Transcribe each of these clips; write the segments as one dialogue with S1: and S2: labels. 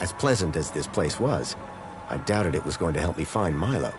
S1: As pleasant as this place was, I doubted it was going to help me find Milo.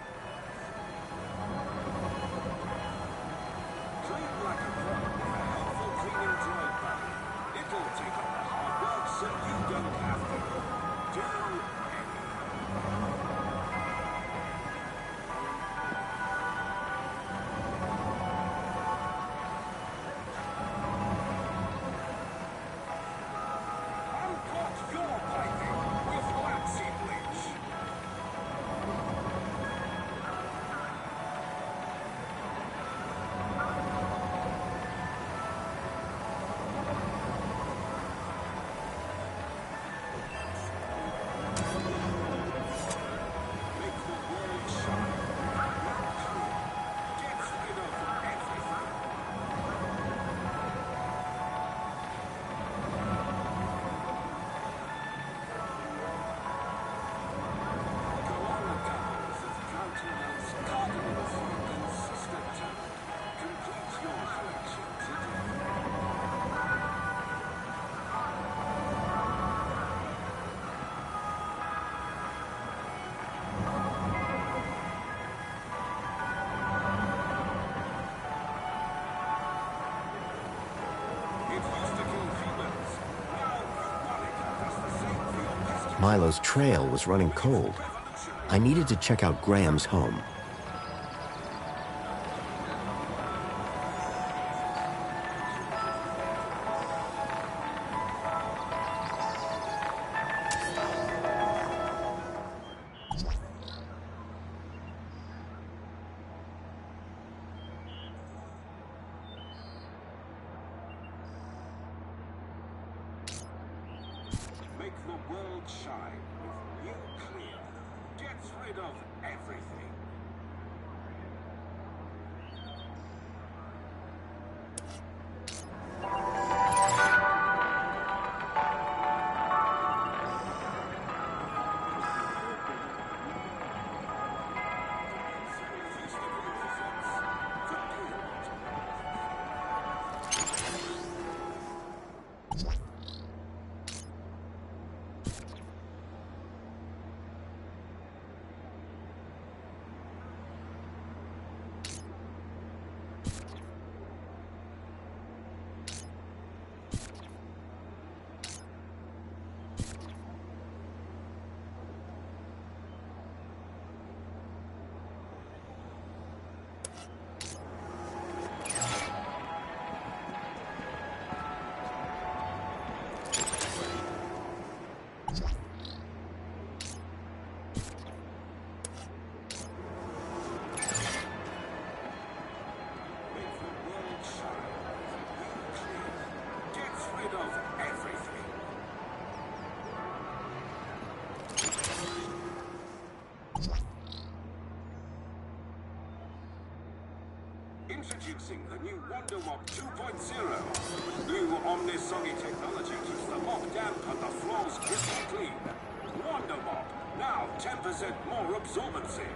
S1: Milo's trail was running cold. I needed to check out Graham's home.
S2: Make the world shine with new clear. Gets rid of everything. Introducing the new WonderMop 2.0. New Omnisoggy technology keeps the mop damp and the floors crystal clean. WonderMop, now 10% more absorbency.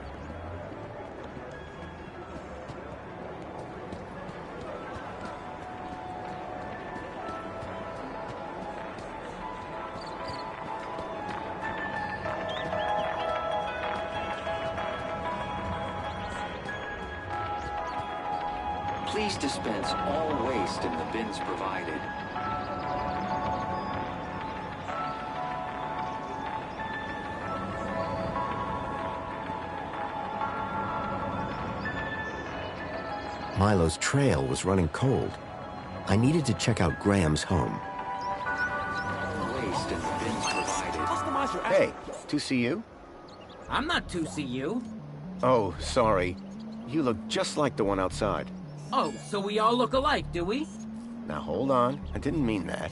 S3: Please dispense all waste in the bins provided.
S1: Milo's trail was running cold. I needed to check out Graham's home.
S3: Waste in the bins provided.
S1: Hey, 2CU?
S4: I'm not 2CU.
S1: Oh, sorry. You look just like the one outside.
S4: Oh, so we all look alike, do we?
S1: Now hold on, I didn't mean that.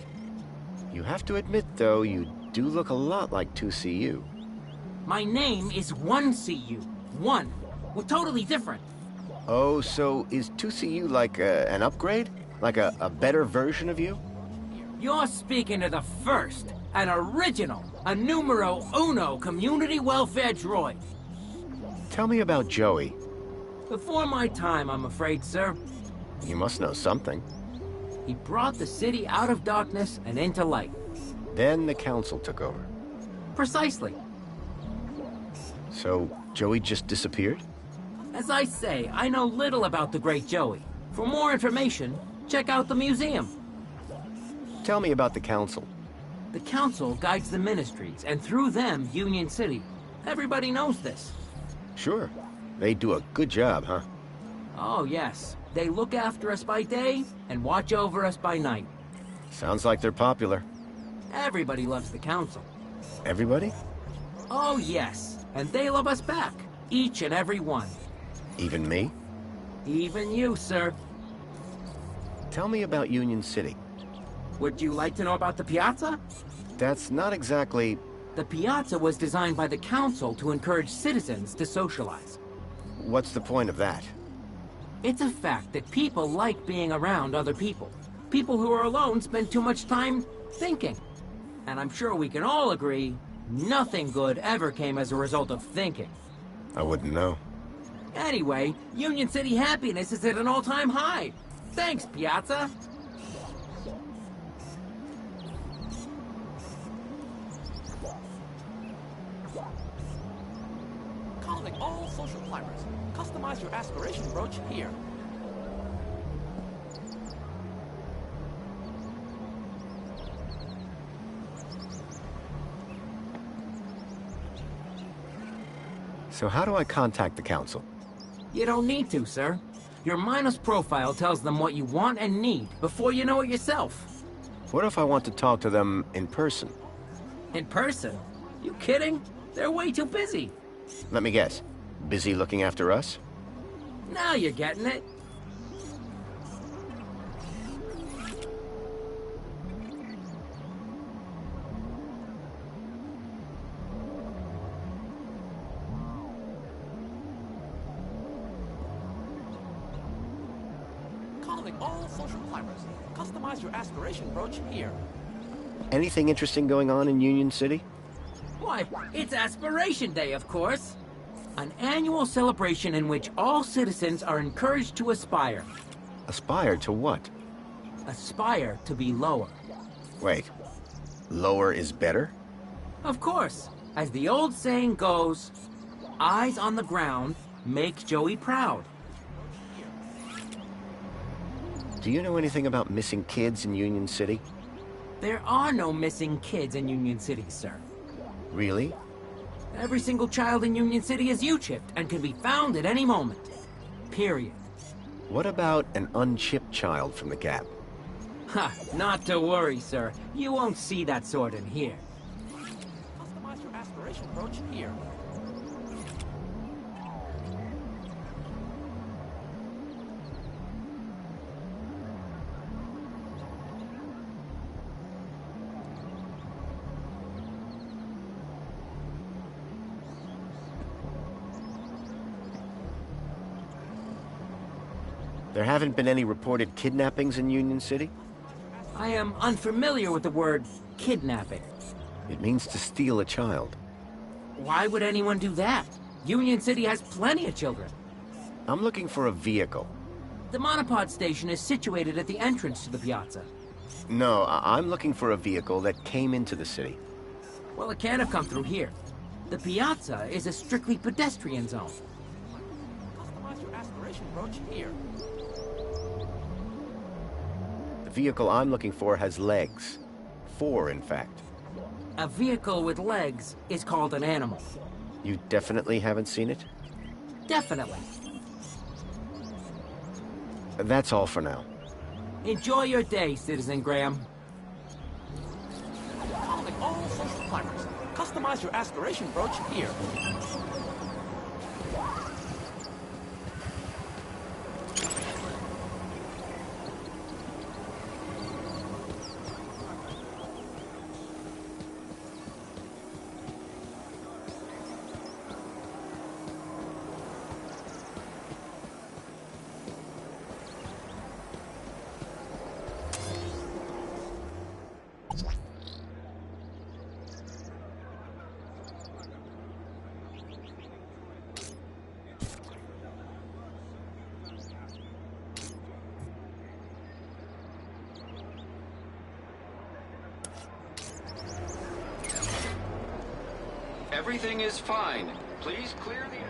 S1: You have to admit, though, you do look a lot like 2CU.
S4: My name is 1CU. 1. We're totally different.
S1: Oh, so is 2CU like an upgrade? Like a better version of you?
S4: You're speaking to the first, an original, a numero uno community welfare droid.
S1: Tell me about Joey.
S4: Before my time, I'm afraid, sir.
S1: You must know something.
S4: He brought the city out of darkness and into light.
S1: Then the council took over.
S4: Precisely.
S1: So, Joey just disappeared?
S4: As I say, I know little about the Great Joey. For more information, check out the museum.
S1: Tell me about the council.
S4: The council guides the ministries, and through them, Union City. Everybody knows this.
S1: Sure. They do a good job, huh?
S4: Oh, yes. They look after us by day and watch over us by night.
S1: Sounds like they're popular.
S4: Everybody loves the council.
S1: Everybody?
S4: Oh, yes. And they love us back. Each and every one.
S1: Even me?
S4: Even you, sir.
S1: Tell me about Union City.
S4: Would you like to know about the piazza?
S1: That's not exactly...
S4: The piazza was designed by the council to encourage citizens to socialize.
S1: What's the point of that?
S4: It's a fact that people like being around other people. People who are alone spend too much time thinking. And I'm sure we can all agree, nothing good ever came as a result of thinking.
S1: I wouldn't know.
S4: Anyway, Union City happiness is at an all-time high. Thanks, Piazza.
S5: Calling all social climbers. Customize your aspiration brooch here.
S1: So how do I contact the council?
S4: You don't need to, sir. Your Minos profile tells them what you want and need before you know it yourself.
S1: What if I want to talk to them in person?
S4: In person? You kidding? They're way too busy.
S1: Let me guess. Busy looking after us?
S4: Now you're getting it.
S5: Calling all social climbers. Customize your aspiration brooch here.
S1: Anything interesting going on in Union City?
S4: Why, it's Aspiration Day, of course. An annual celebration in which all citizens are encouraged to aspire.
S1: Aspire to what?
S4: Aspire to be lower.
S1: Wait. Lower is better?
S4: Of course. As the old saying goes, eyes on the ground make Joey proud.
S1: Do you know anything about missing kids in Union City?
S4: There are no missing kids in Union City, sir.
S1: Really?
S4: Every single child in Union City is U-chipped and can be found at any moment. Period.
S1: What about an unchipped child from the Gap?
S4: Ha, not to worry, sir. You won't see that sort in here.
S5: Customize your aspiration brooch here.
S1: There haven't been any reported kidnappings in Union City?
S4: I am unfamiliar with the word kidnapping.
S1: It means to steal a child.
S4: Why would anyone do that? Union City has plenty of children.
S1: I'm looking for a vehicle.
S4: The monopod station is situated at the entrance to the piazza.
S1: No, I'm looking for a vehicle that came into the city.
S4: Well, it can't have come through here. The piazza is a strictly pedestrian zone.
S5: Customize your aspiration brooch here.
S1: The vehicle I'm looking for has legs. 4, in fact.
S4: A vehicle with legs is called an animal.
S1: You definitely haven't seen it?
S4: Definitely.
S1: That's all for now.
S4: Enjoy your day, Citizen Graham.
S5: Calling all social climbers. Customize your aspiration brooch here.
S3: Everything is fine. Please clear the area.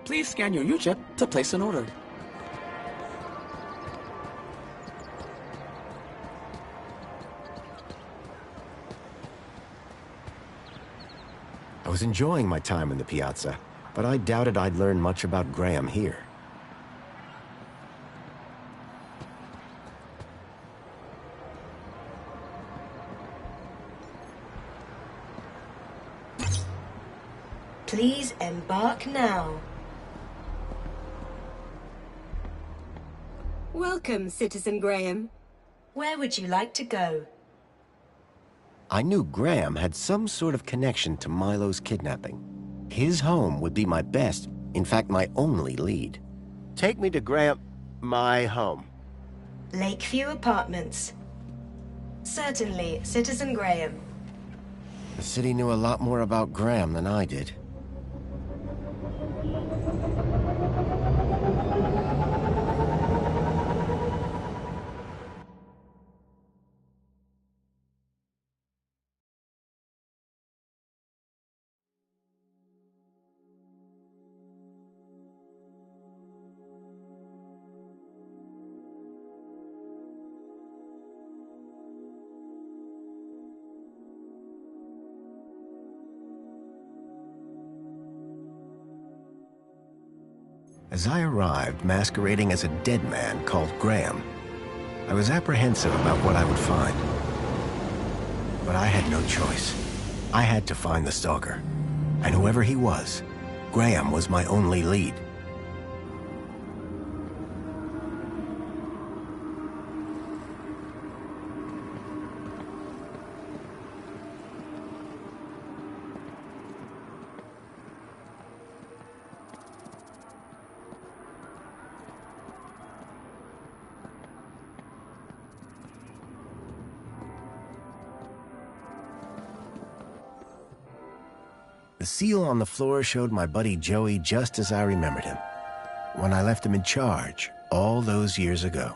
S5: Please scan your U-chip to place an order.
S1: I was enjoying my time in the piazza, but I doubted I'd learn much about Graham here.
S6: Please embark now.
S7: Welcome, Citizen Graham.
S6: Where would you like to go?
S1: I knew Graham had some sort of connection to Milo's kidnapping. His home would be my best, in fact, my only lead. Take me to Graham... my home.
S6: Lakeview Apartments. Certainly, Citizen Graham.
S1: The city knew a lot more about Graham than I did. As I arrived masquerading as a dead man called Graham, I was apprehensive about what I would find. But I had no choice. I had to find the stalker. And whoever he was, Graham was my only lead. The seal on the floor showed my buddy Joey just as I remembered him, when I left him in charge all those years ago.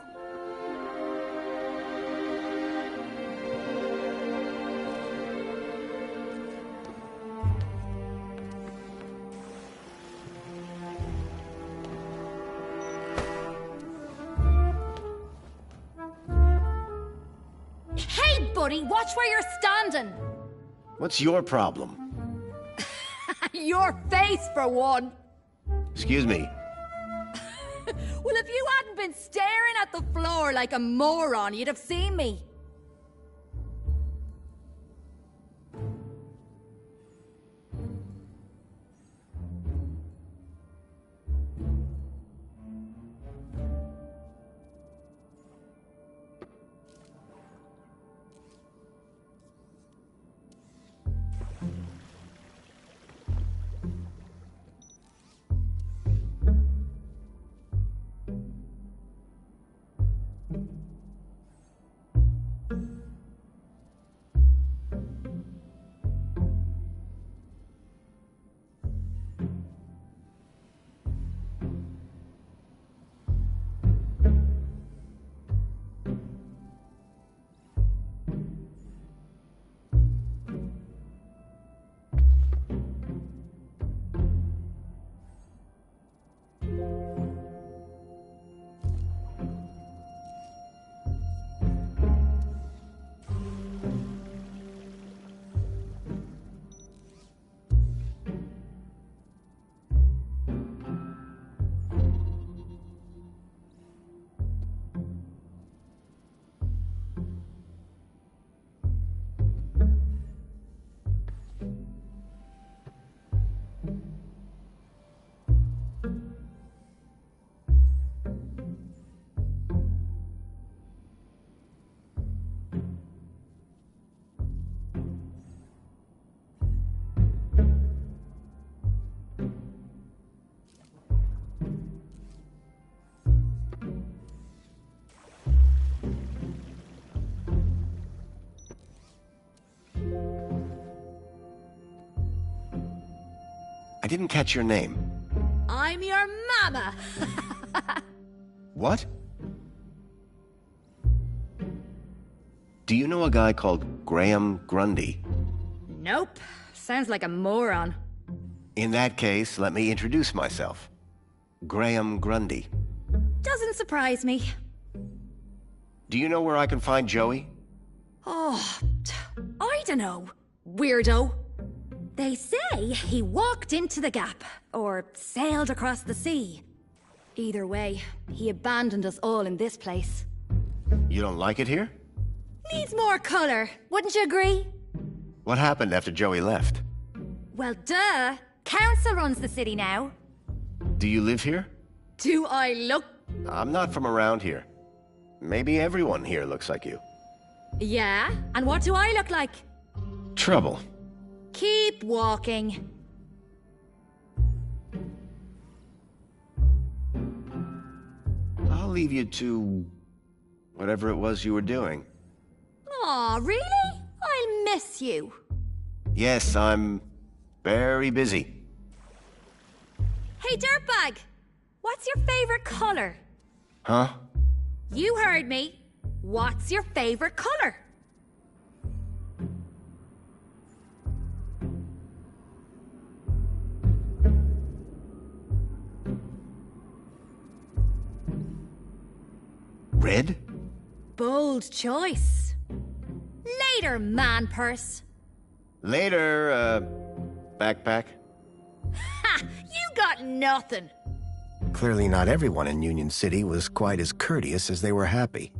S8: Hey, buddy, watch where you're standing.
S1: What's your problem?
S8: Your face, for one.
S1: Excuse me.
S8: Well, if you hadn't been staring at the floor like a moron, you'd have seen me.
S1: I didn't catch your name.
S8: I'm your mama.
S1: What? Do you know a guy called Graham Grundy?
S8: Nope. Sounds like a moron.
S1: In that case, let me introduce myself. Graham Grundy.
S8: Doesn't surprise me.
S1: Do you know where I can find Joey?
S8: Oh, I don't know. Weirdo. They say he walked into the gap, or sailed across the sea. Either way, he abandoned us all in this place.
S1: You don't like it here?
S8: Needs more color, wouldn't you agree?
S1: What happened after Joey left?
S8: Well, duh. Council runs the city now.
S1: Do you live here?
S8: Do I look...
S1: I'm not from around here. Maybe everyone here looks like you.
S8: Yeah? And what do I look like?
S1: Trouble.
S8: Keep walking.
S1: I'll leave you to... whatever it was you were doing.
S8: Aw, really? I'll miss you.
S1: Yes, I'm... very busy.
S8: Hey, Dirtbag! What's your favorite color?
S1: Huh?
S8: You heard me. What's your favorite color?
S1: Red?
S8: Bold choice. Later, man purse.
S1: Later, backpack.
S8: Ha! You got nothing.
S1: Clearly not everyone in Union City was quite as courteous as they were happy.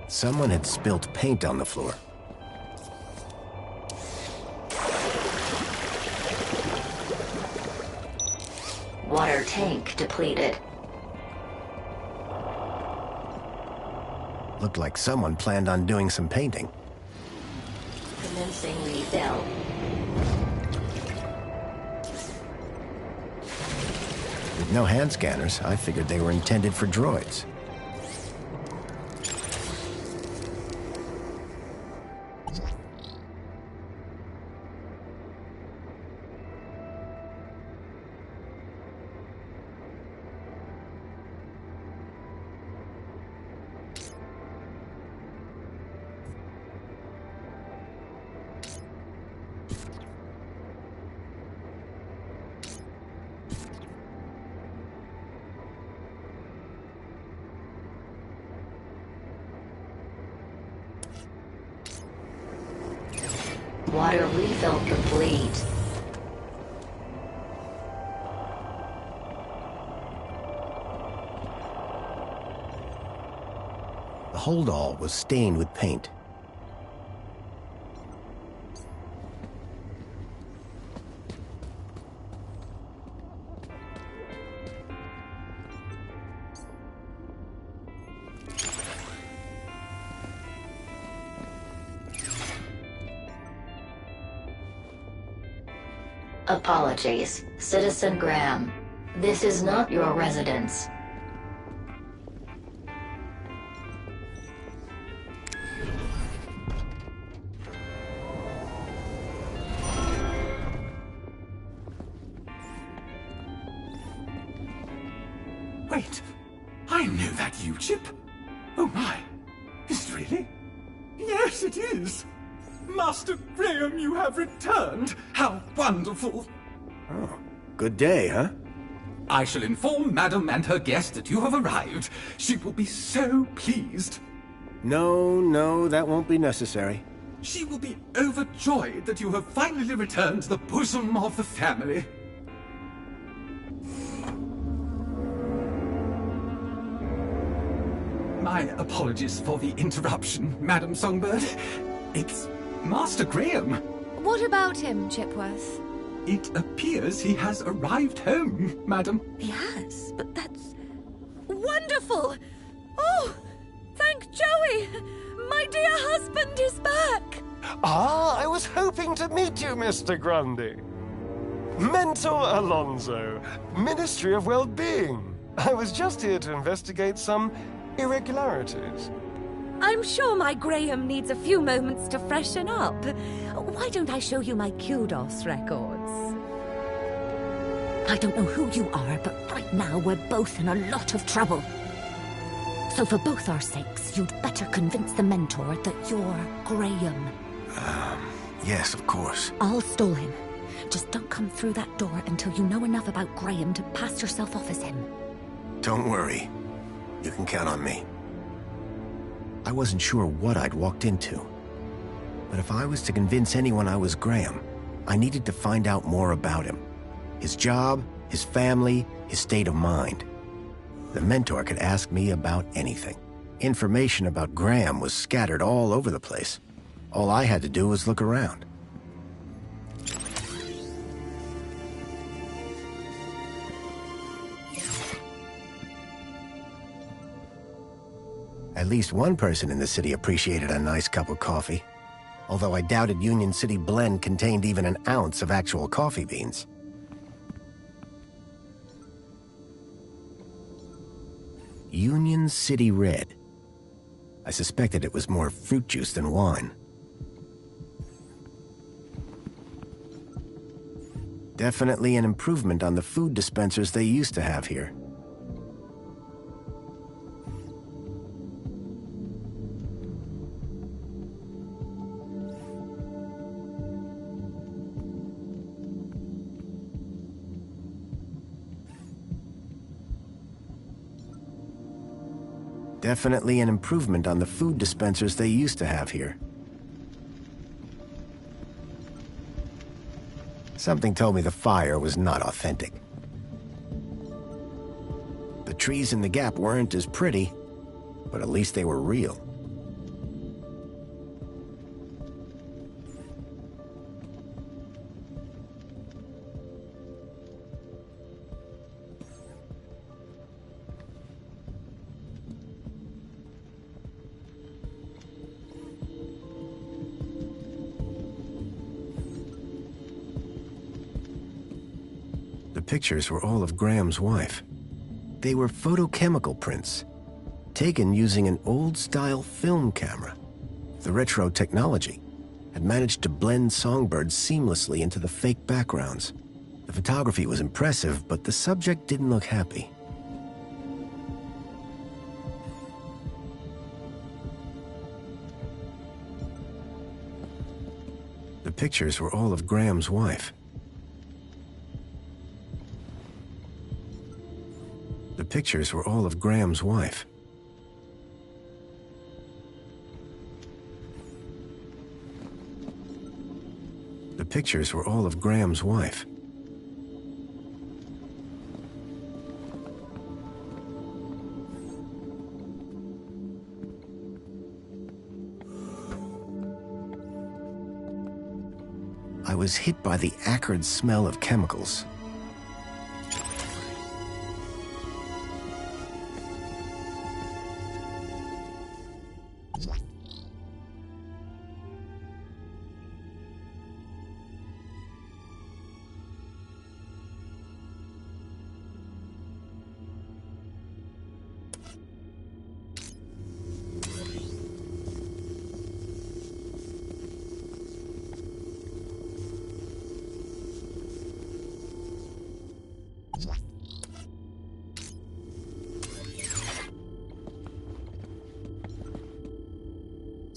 S1: Someone had spilt paint on the floor.
S9: Water tank depleted.
S1: Looked like someone planned on doing some painting.
S9: Commencing refill.
S1: With no hand scanners, I figured they were intended for droids.
S9: Water refill complete.
S1: The holdall was stained with paint.
S9: Apologies, Citizen Graham. This is not your residence.
S10: Wait, I know that you, Chip. Oh my, is it really? Yes, it is. Master Graham, you have returned. How wonderful.
S1: Oh, good day, huh?
S10: I shall inform Madam and her guest that you have arrived. She will be so pleased.
S1: No, that won't be necessary.
S10: She will be overjoyed that you have finally returned to the bosom of the family. My apologies for the interruption, Madam Songbird. It's Master Graham.
S8: What about him, Chipworth?
S10: It appears he has arrived home, Madam.
S8: He has, but that's wonderful! Oh, thank Joey! My dear husband is back!
S11: Ah, I was hoping to meet you, Mr. Grundy. Mentor Alonso, Ministry of Well-Being. I was just here to investigate some irregularities.
S7: I'm sure my Graham needs a few moments to freshen up. Why don't I show you my kudos records? I don't know who you are, but right now we're both in a lot of trouble. So for both our sakes, you'd better convince the Mentor that you're Graham.
S1: Yes, of course.
S7: I'll stall him. Just don't come through that door until you know enough about Graham to pass yourself off as him.
S1: Don't worry. You can count on me. I wasn't sure what I'd walked into. But if I was to convince anyone I was Graham, I needed to find out more about him. His job, his family, his state of mind. The Mentor could ask me about anything. Information about Graham was scattered all over the place. All I had to do was look around. At least one person in the city appreciated a nice cup of coffee. Although I doubted Union City Blend contained even an ounce of actual coffee beans. Union City Red. I suspected it was more fruit juice than wine. Definitely an improvement on the food dispensers they used to have here. Definitely an improvement on the food dispensers they used to have here. Something told me the fire was not authentic. The trees in the gap weren't as pretty, but at least they were real. The pictures were all of Graham's wife. They were photochemical prints, taken using an old-style film camera. The retro technology had managed to blend songbirds seamlessly into the fake backgrounds. The photography was impressive, but the subject didn't look happy. The pictures were all of Graham's wife. The pictures were all of Graham's wife. The pictures were all of Graham's wife. I was hit by the acrid smell of chemicals.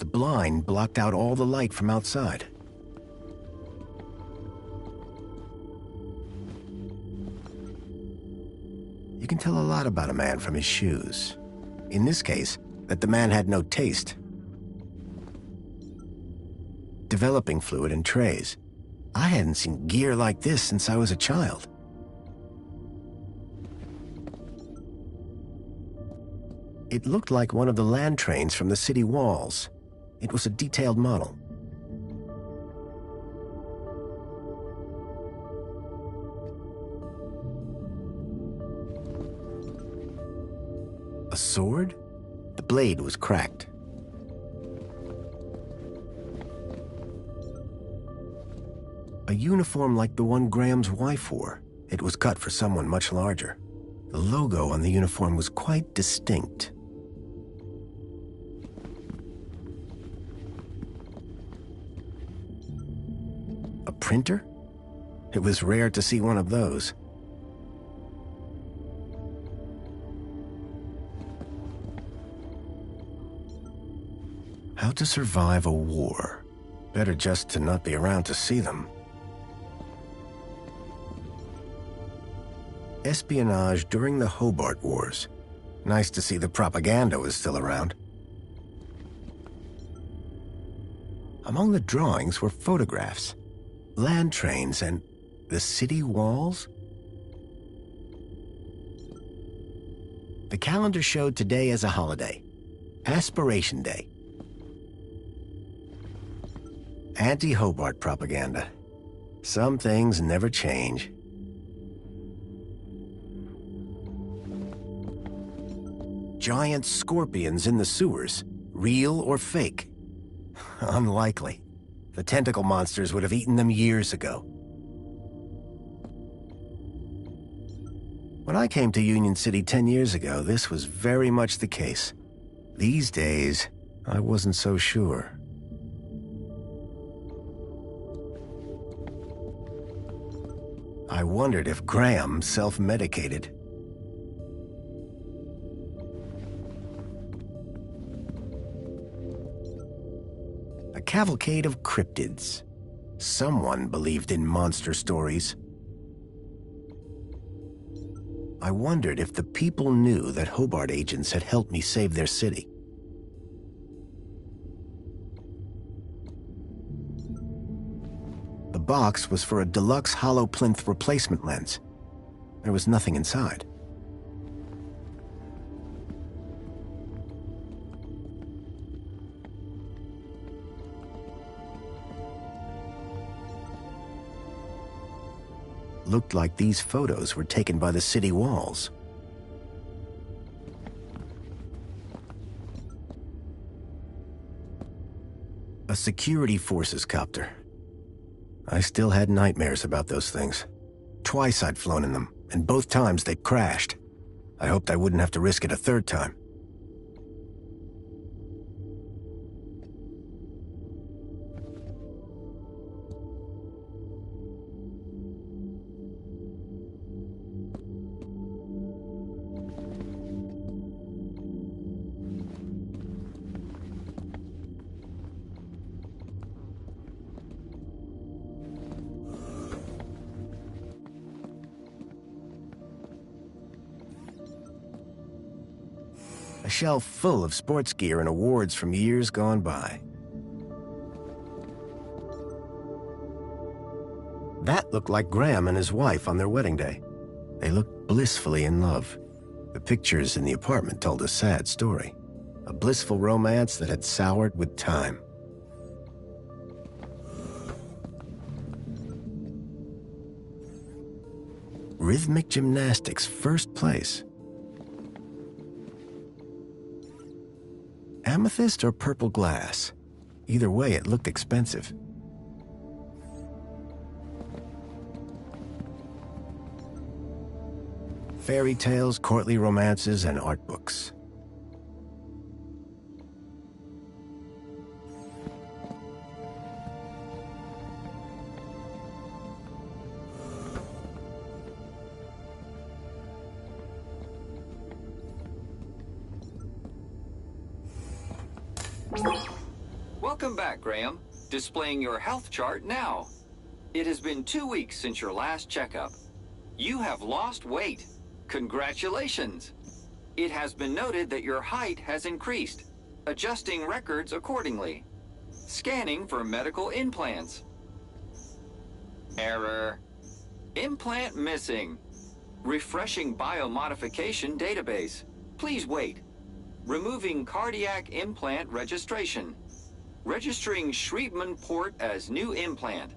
S1: The blind blocked out all the light from outside. You can tell a lot about a man from his shoes. In this case, that the man had no taste. Developing fluid and trays. I hadn't seen gear like this since I was a child. It looked like one of the land trains from the city walls. It was a detailed model. A sword? The blade was cracked. A uniform like the one Graham's wife wore. It was cut for someone much larger. The logo on the uniform was quite distinct. A printer? It was rare to see one of those. How to survive a war. Better just to not be around to see them. Espionage during the Hobart Wars. Nice to see the propaganda was still around. Among the drawings were photographs, land trains, and the city walls. The calendar showed today as a holiday, Aspiration Day. Anti-Hobart propaganda. Some things never change. Giant scorpions in the sewers, real or fake? Unlikely. The tentacle monsters would have eaten them years ago. When I came to Union City 10 years ago, this was very much the case. These days, I wasn't so sure. I wondered if Graham self-medicated. A cavalcade of cryptids. Someone believed in monster stories. I wondered if the people knew that Hobart agents had helped me save their city. The box was for a deluxe hollow plinth replacement lens. There was nothing inside. Looked like these photos were taken by the city walls. A security forces copter. I still had nightmares about those things. Twice I'd flown in them, and both times they'd crashed. I hoped I wouldn't have to risk it a third time. A shelf full of sports gear and awards from years gone by. That looked like Graham and his wife on their wedding day. They looked blissfully in love. The pictures in the apartment told a sad story. A blissful romance that had soured with time. Rhythmic gymnastics, first place. Amethyst or purple glass? Either way, it looked expensive. Fairy tales, courtly romances, and art books.
S3: Welcome back, Graham. Displaying your health chart now. It has been 2 weeks since your last checkup. You have lost weight. Congratulations! It has been noted that your height has increased, adjusting records accordingly. Scanning for medical implants. Error. Implant missing. Refreshing biomodification database. Please wait. Removing cardiac implant registration. Registering Schriebman port as new implant.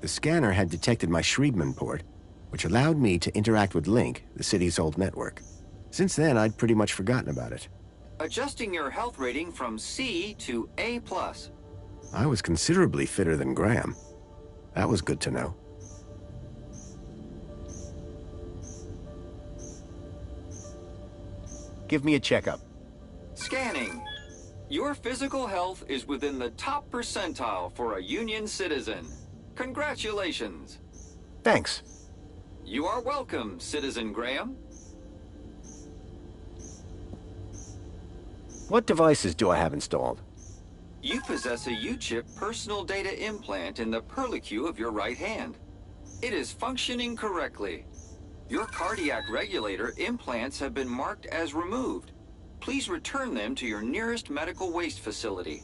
S1: The scanner had detected my Schriebman port, which allowed me to interact with Link, the city's old network. Since then, I'd pretty much forgotten about it.
S3: Adjusting your health rating from C to A+.
S1: I was considerably fitter than Graham. That was good to know. Give me a checkup.
S3: Scanning. Your physical health is within the top percentile for a Union citizen. Congratulations.
S1: Thanks.
S3: You are welcome, Citizen Graham.
S1: What devices do I have installed?
S3: You possess a U-chip personal data implant in the perlicue of your right hand. It is functioning correctly. Your cardiac regulator implants have been marked as removed. Please return them to your nearest medical waste facility.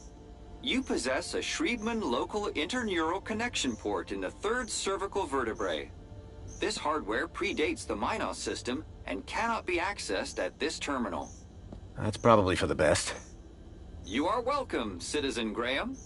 S3: You possess a Schriebman local interneural connection port in the 3rd cervical vertebrae. This hardware predates the Minos system and cannot be accessed at this terminal.
S1: That's probably for the best.
S3: You are welcome, Citizen Graham.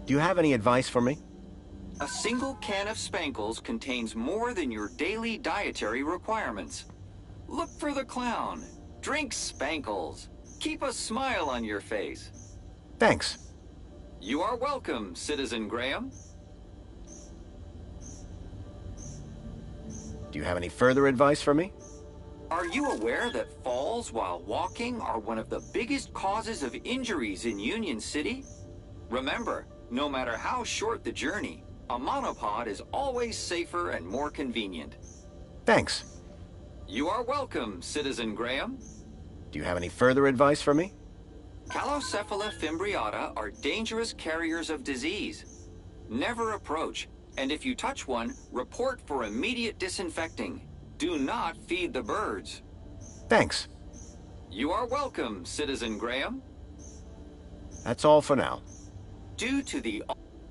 S1: Do you have any advice for me?
S3: A single can of Spankles contains more than your daily dietary requirements. Look for the clown. Drink Spankles. Keep a smile on your face.
S1: Thanks.
S3: You are welcome, Citizen Graham.
S1: Do you have any further advice for me?
S3: Are you aware that falls while walking are one of the biggest causes of injuries in Union City? Remember, no matter how short the journey, a monopod is always safer and more convenient.
S1: Thanks.
S3: You are welcome, Citizen Graham.
S1: Do you have any further advice for me?
S3: Callocephala fimbriata are dangerous carriers of disease. Never approach, and if you touch one, report for immediate disinfecting. Do not feed the birds.
S1: Thanks.
S3: You are welcome, Citizen Graham.
S1: That's all for now.
S3: Due to the...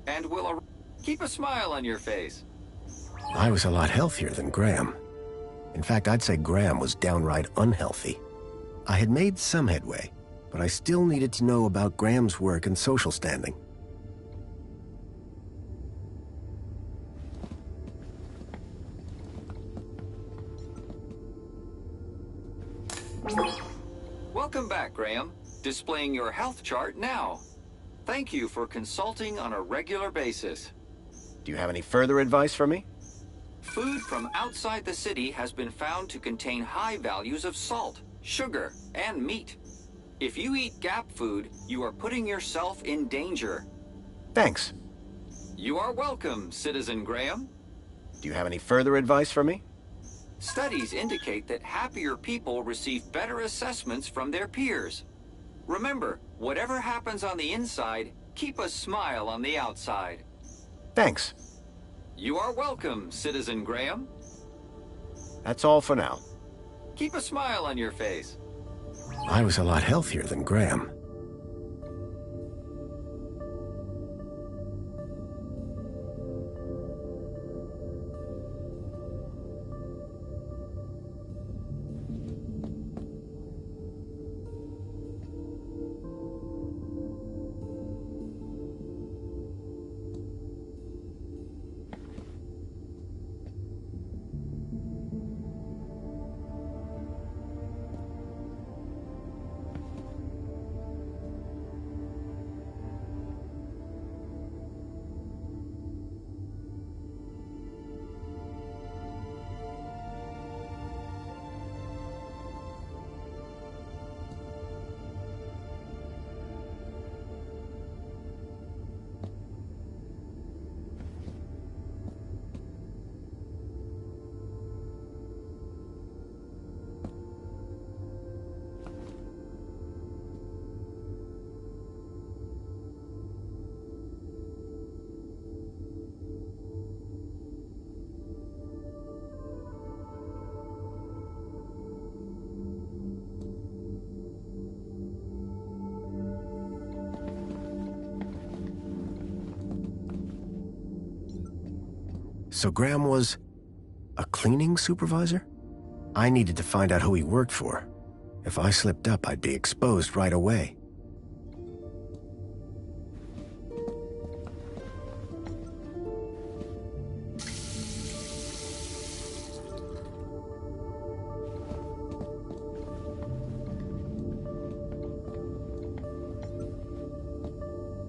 S3: and will... keep a smile on your face.
S1: I was a lot healthier than Graham. In fact, I'd say Graham was downright unhealthy. I had made some headway, but I still needed to know about Graham's work and social standing.
S3: Welcome back, Graham. Displaying your health chart now. Thank you for consulting on a regular basis.
S1: Do you have any further advice for me?
S3: Food from outside the city has been found to contain high values of salt, sugar, and meat. If you eat Gap food, you are putting yourself in danger.
S1: Thanks.
S3: You are welcome, Citizen Graham.
S1: Do you have any further advice for me?
S3: Studies indicate that happier people receive better assessments from their peers. Remember, whatever happens on the inside, keep a smile on the outside.
S1: Thanks.
S3: You are welcome, Citizen Graham.
S1: That's all for now.
S3: Keep a smile on your face.
S1: I was a lot healthier than Graham. So Graham was a cleaning supervisor? I needed to find out who he worked for. If I slipped up, I'd be exposed right away.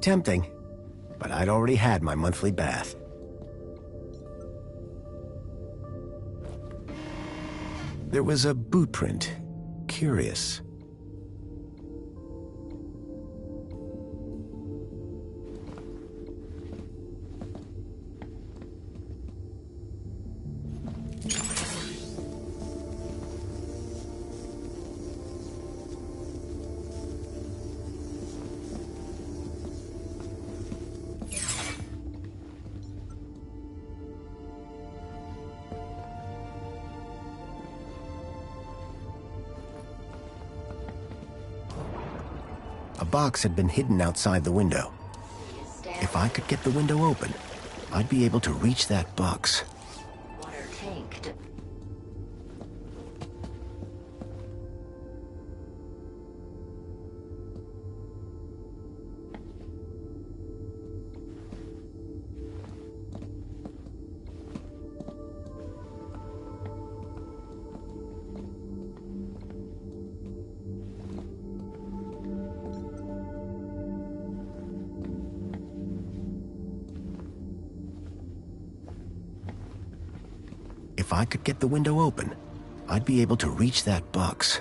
S1: Tempting, but I'd already had my monthly bath. There was a boot print. Curious. A box had been hidden outside the window. If I could get the window open, I'd be able to reach that box.
S9: Water tank.
S1: If I could get the window open, I'd be able to reach that box.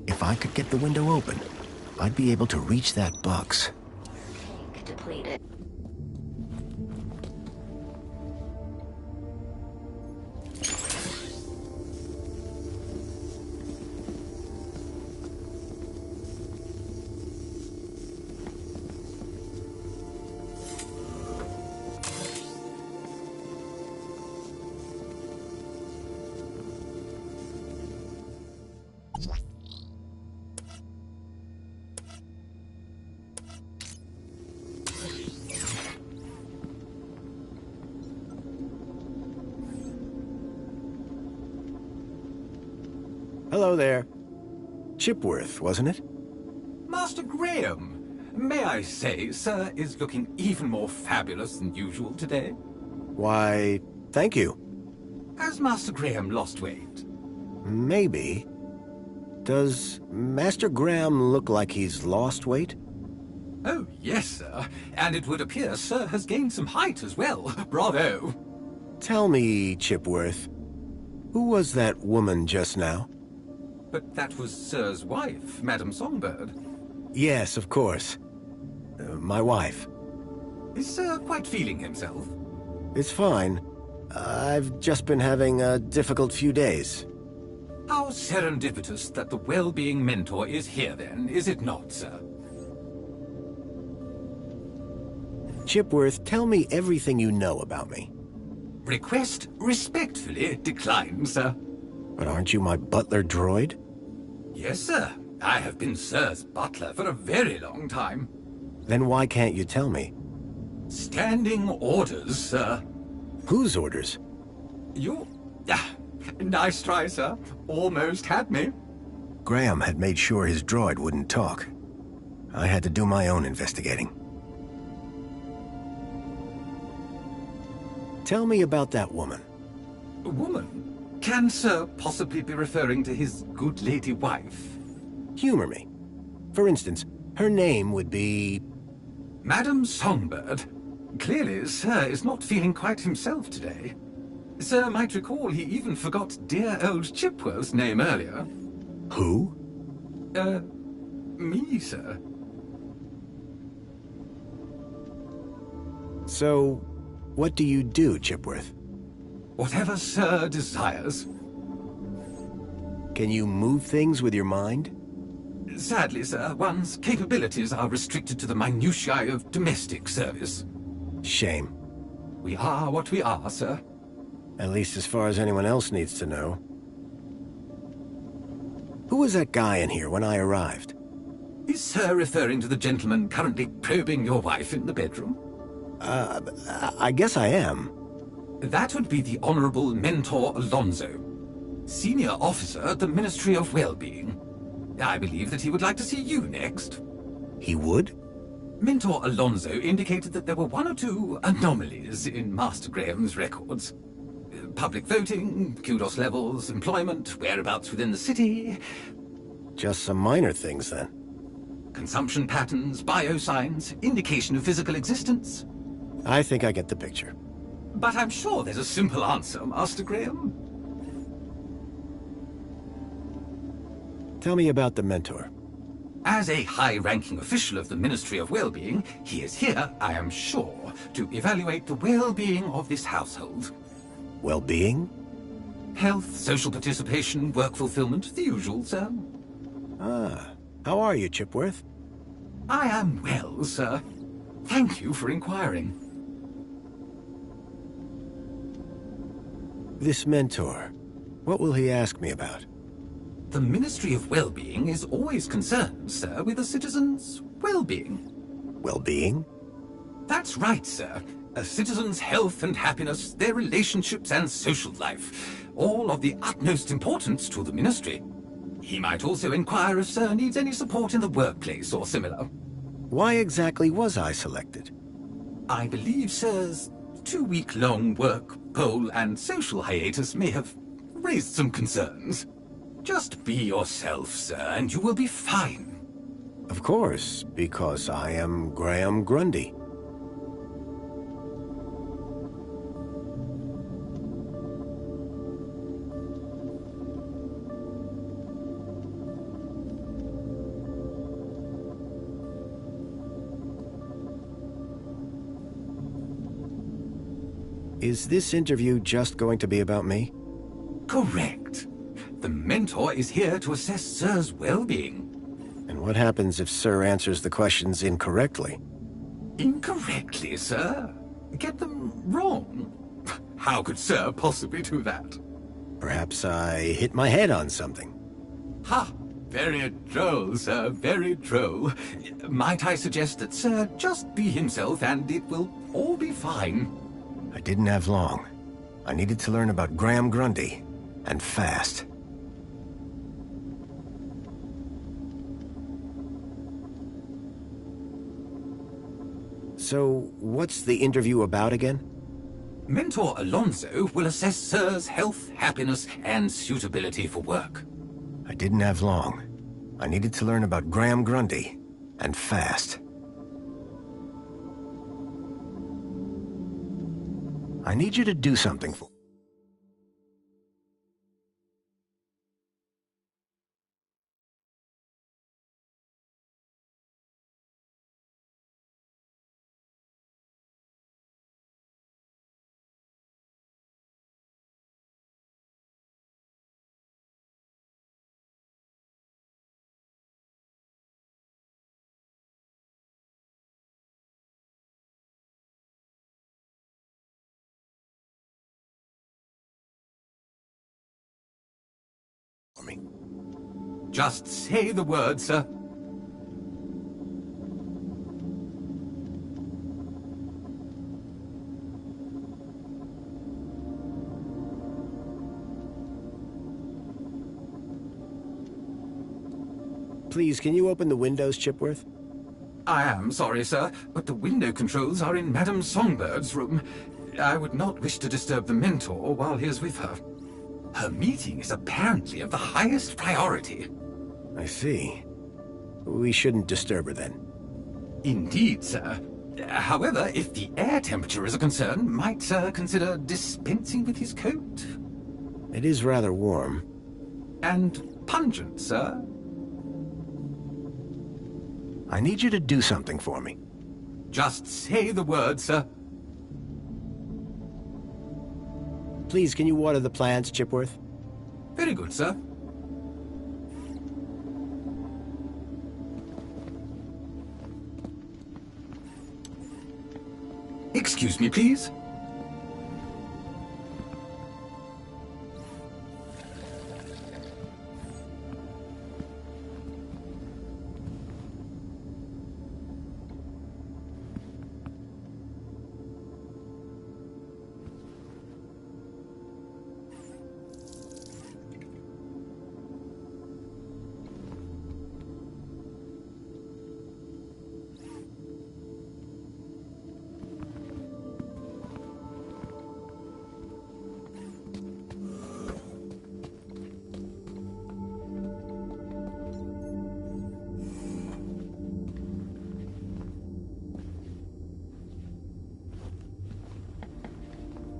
S1: If I could get the window open, I'd be able to reach that box.
S9: Tank depleted.
S1: Hello there. Chipworth, wasn't it?
S10: Master Graham, may I say, sir is looking even more fabulous than usual today.
S1: Why, thank you.
S10: Has Master Graham lost weight?
S1: Maybe. Does Master Graham look like he's lost weight?
S10: Oh, yes, sir. And it would appear sir has gained some height as well. Bravo.
S1: Tell me, Chipworth, who was that woman just now?
S10: But that was sir's wife, Madame Songbird.
S1: Yes, of course. My wife.
S10: Is sir quite feeling himself?
S1: It's fine. I've just been having a difficult few days.
S10: How serendipitous that the well-being mentor is here then, is it not, sir?
S1: Chipworth, tell me everything you know about me.
S10: Request respectfully declined, sir.
S1: But aren't you my butler droid?
S10: Yes, sir. I have been sir's butler for a very long time.
S1: Then why can't you tell me?
S10: Standing orders, sir.
S1: Whose orders?
S10: Your... nice try, sir. Almost had me.
S1: Graham had made sure his droid wouldn't talk. I had to do my own investigating. Tell me about that woman.
S10: A woman? Can sir possibly be referring to his good lady wife?
S1: Humor me. For instance, her name would be...
S10: Madame Songbird. Clearly, sir is not feeling quite himself today. Sir might recall he even forgot dear old Chipworth's name earlier.
S1: Who?
S10: Me, sir.
S1: So, what do you do, Chipworth?
S10: Whatever Sir desires.
S1: Can you move things with your mind?
S10: Sadly, sir, one's capabilities are restricted to the minutiae of domestic service.
S1: Shame.
S10: We are what we are, sir.
S1: At least as far as anyone else needs to know. Who was that guy in here when I arrived?
S10: Is Sir referring to the gentleman currently probing your wife in the bedroom?
S1: I guess I am.
S10: That would be the Honorable Mentor Alonso, Senior Officer at the Ministry of Well-Being. I believe that he would like to see you next.
S1: He would?
S10: Mentor Alonso indicated that there were one or two anomalies in Master Graham's records. Public voting, kudos levels, employment, whereabouts within the city.
S1: Just some minor things, then.
S10: Consumption patterns, biosigns, indication of physical existence.
S1: I think I get the picture.
S10: But I'm sure there's a simple answer, Master Graham.
S1: Tell me about the Mentor.
S10: As a high-ranking official of the Ministry of Well-Being, he is here, I am sure, to evaluate the well-being of this household.
S1: Well-being?
S10: Health, social participation, work fulfillment, the usual, sir.
S1: Ah, how are you, Chipworth?
S10: I am well, sir. Thank you for inquiring.
S1: This Mentor, what will he ask me about?
S10: The Ministry of Well-Being is always concerned, sir, with a citizen's well-being.
S1: Well-being?
S10: That's right, sir. A citizen's health and happiness, their relationships and social life, all of the utmost importance to the Ministry. He might also inquire if Sir needs any support in the workplace or similar.
S1: Why exactly was I selected?
S10: I believe Sir's 2-week-long work, poll, and social hiatus may have raised some concerns. Just be yourself, sir, and you will be fine.
S1: Of course, because I am Graham Grundy. Is this interview just going to be about me?
S10: Correct. The Mentor is here to assess Sir's well-being.
S1: And what happens if Sir answers the questions incorrectly?
S10: Incorrectly, sir? Get them wrong? How could Sir possibly do that?
S1: Perhaps I hit my head on something.
S10: Ha! Very droll, sir, very droll. Might I suggest that Sir just be himself and it will all be fine?
S1: I didn't have long. I needed to learn about Graham Grundy, and fast. So, what's the interview about again?
S10: Mentor Alonso will assess Sir's health, happiness, and suitability for work.
S1: I didn't have long. I needed to learn about Graham Grundy, and fast. I need you to do something for... me.
S10: Just say the word, sir.
S1: Please, can you open the windows, Chipworth?
S10: I am sorry, sir, but the window controls are in Madame Songbird's room. I would not wish to disturb the Mentor while he is with her. Her meeting is apparently of the highest priority.
S1: I see. We shouldn't disturb her then.
S10: Indeed, sir. However, if the air temperature is a concern, might Sir consider dispensing with his coat?
S1: It is rather warm.
S10: And pungent, sir?
S1: I need you to do something for me.
S10: Just say the word, sir.
S1: Please, can you water the plants, Chipworth?
S10: Very good, sir. Excuse me, please.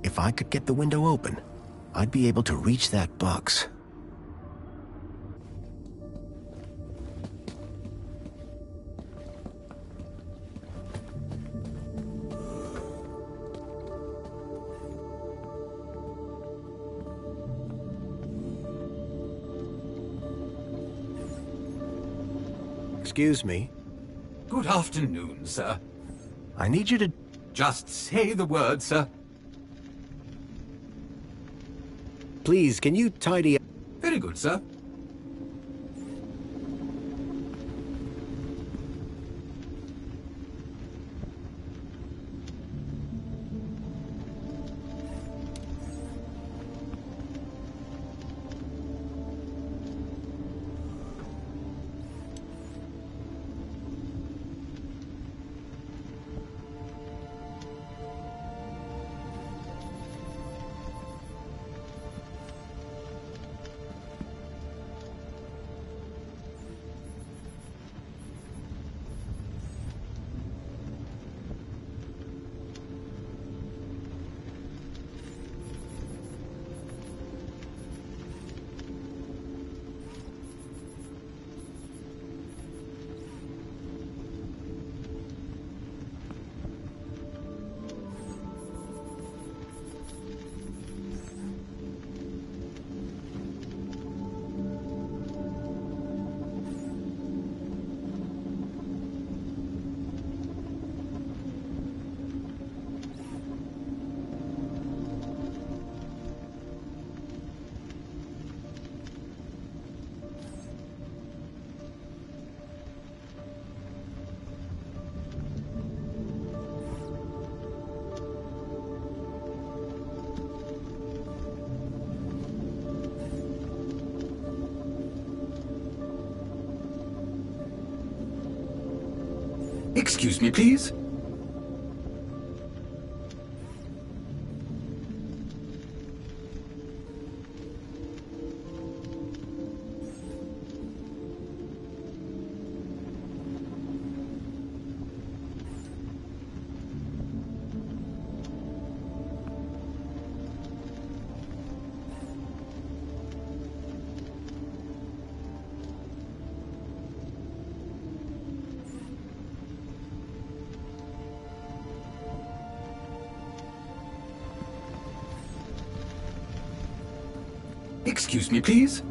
S1: If I could get the window open, I'd be able to reach that box. Excuse me.
S10: Good afternoon, sir.
S1: I need you to...
S10: Just say the word, sir.
S1: Please, can you tidy up?
S10: Very good, sir. Excuse me, please. Excuse me, please.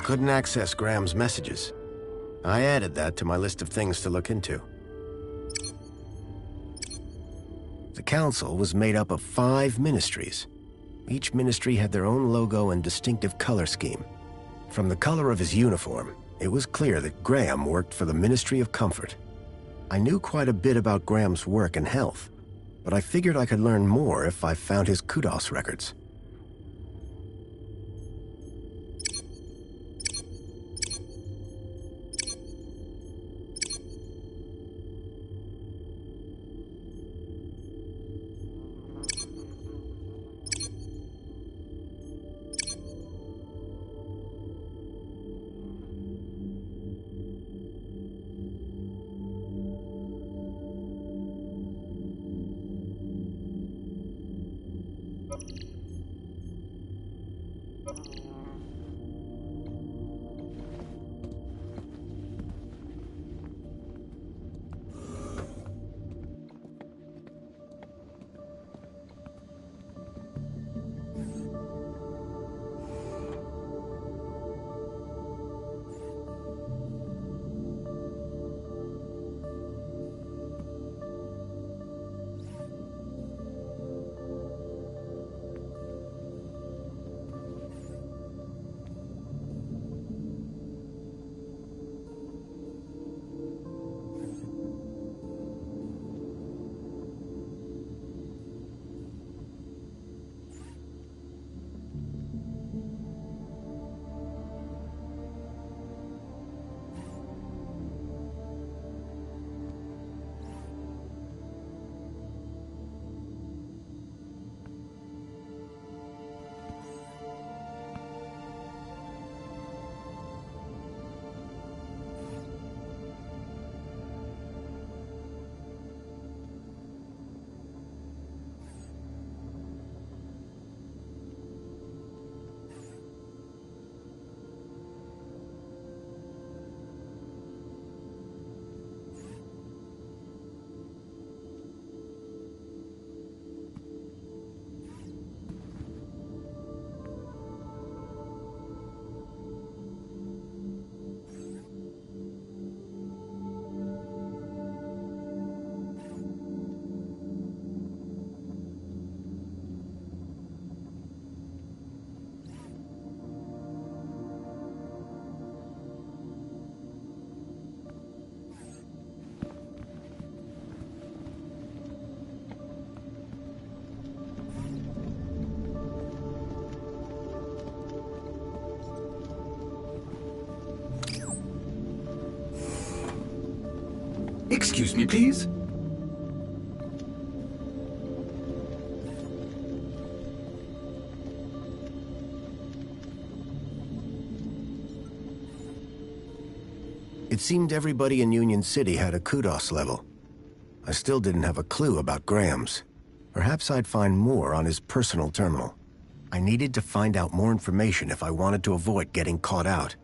S1: couldn't access Graham's messages. I added that to my list of things to look into. The Council was made up of 5 ministries. Each ministry had their own logo and distinctive color scheme. From the color of his uniform, it was clear that Graham worked for the Ministry of Comfort. I knew quite a bit about Graham's work and health, but I figured I could learn more if I found his kudos records.
S10: Excuse me, please.
S1: It seemed everybody in Union City had a kudos level. I still didn't have a clue about Graham's. Perhaps I'd find more on his personal terminal. I needed to find out more information if I wanted to avoid getting caught out.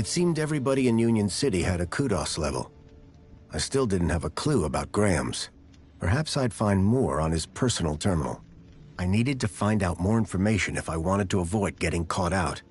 S1: It seemed everybody in Union City had a kudos level. I still didn't have a clue about Graham's. Perhaps I'd find more on his personal terminal. I needed to find out more information if I wanted to avoid getting caught out.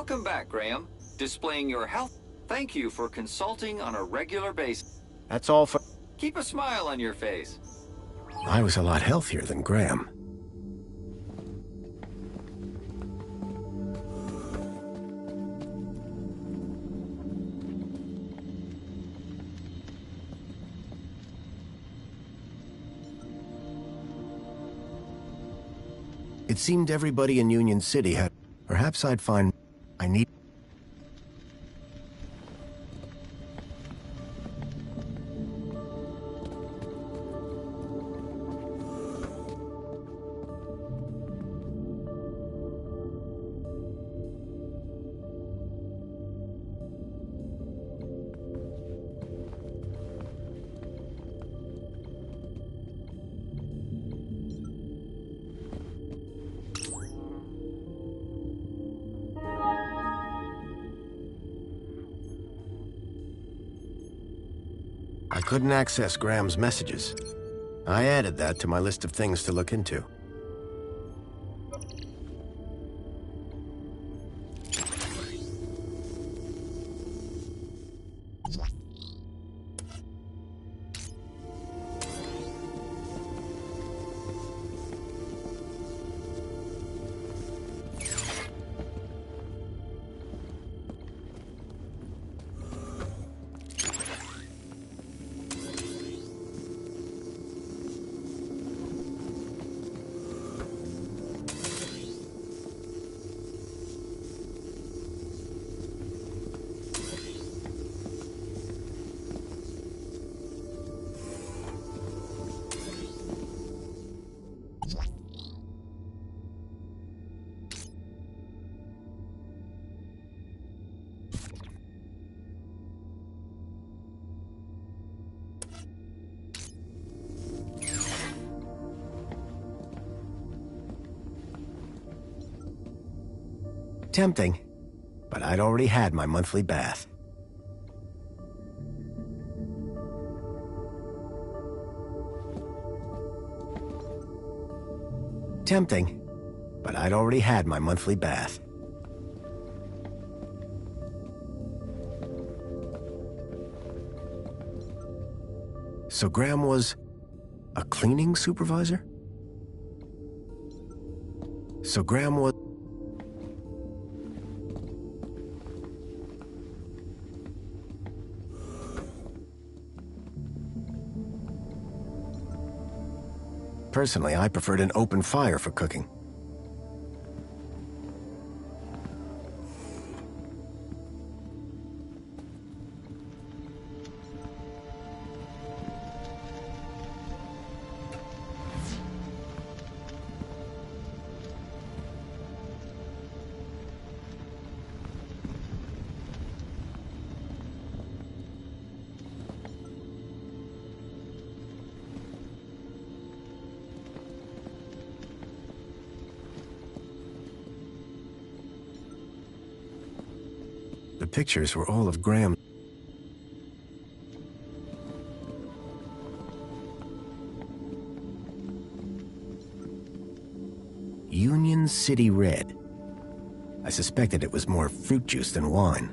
S3: Welcome back, Graham. Displaying your health. Thank you for consulting on a regular basis.
S1: That's all for...
S3: Keep a smile on your face.
S1: I was a lot healthier than Graham. It seemed everybody in Union City had... Perhaps I'd find... I need... I couldn't access Graham's messages. I added that to my list of things to look into. Tempting, but I'd already had my monthly bath. Tempting, but I'd already had my monthly bath. So Graham was a cleaning supervisor? So Graham was... Personally, I preferred an open fire for cooking. The pictures were all of Graham. Union City Red. I suspected it was more fruit juice than wine.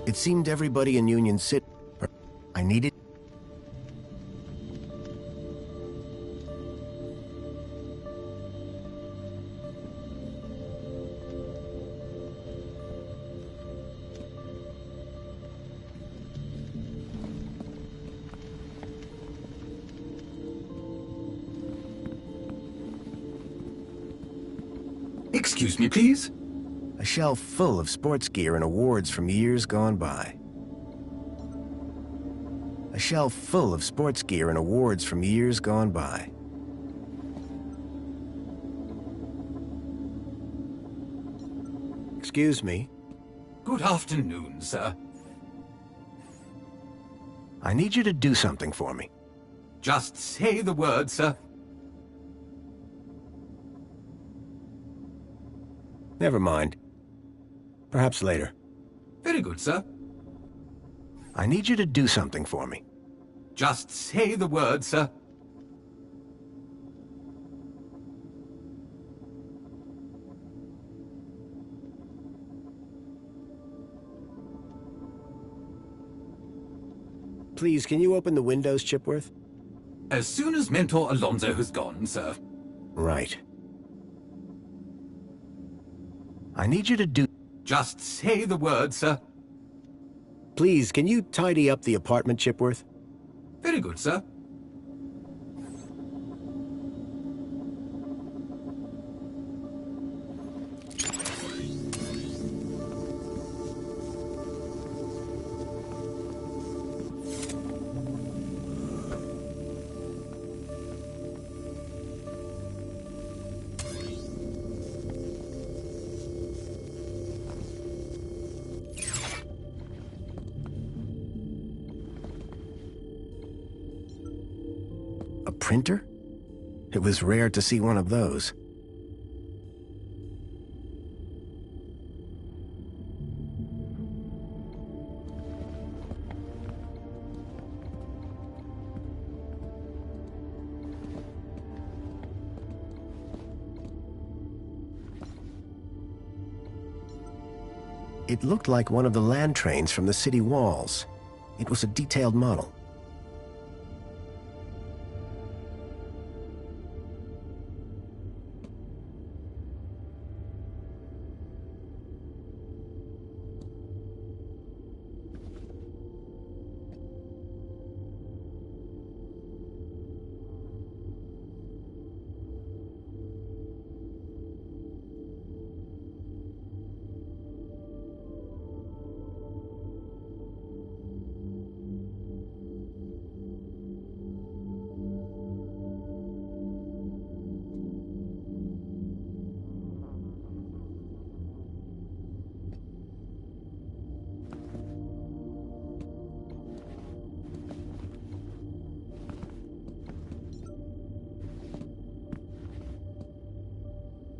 S1: It seemed everybody in Union City... I needed...
S10: Excuse me, please?
S1: A shelf full of sports gear and awards from years gone by. A shelf full of sports gear and awards from years gone by. Excuse me.
S10: Good afternoon, sir.
S1: I need you to do something for me.
S10: Just say the word, sir.
S1: Never mind. Perhaps later.
S10: Very good, sir.
S1: I need you to do something for me.
S10: Just say the word, sir.
S1: Please, can you open the windows, Chipworth?
S10: As soon as Mentor Alonso has gone, sir.
S1: Right. I need you to do...
S10: Just say the word, sir.
S1: Please, can you tidy up the apartment, Chipworth?
S10: Very good, sir.
S1: A printer? It was rare to see one of those. It looked like one of the land trains from the city walls. It was a detailed model.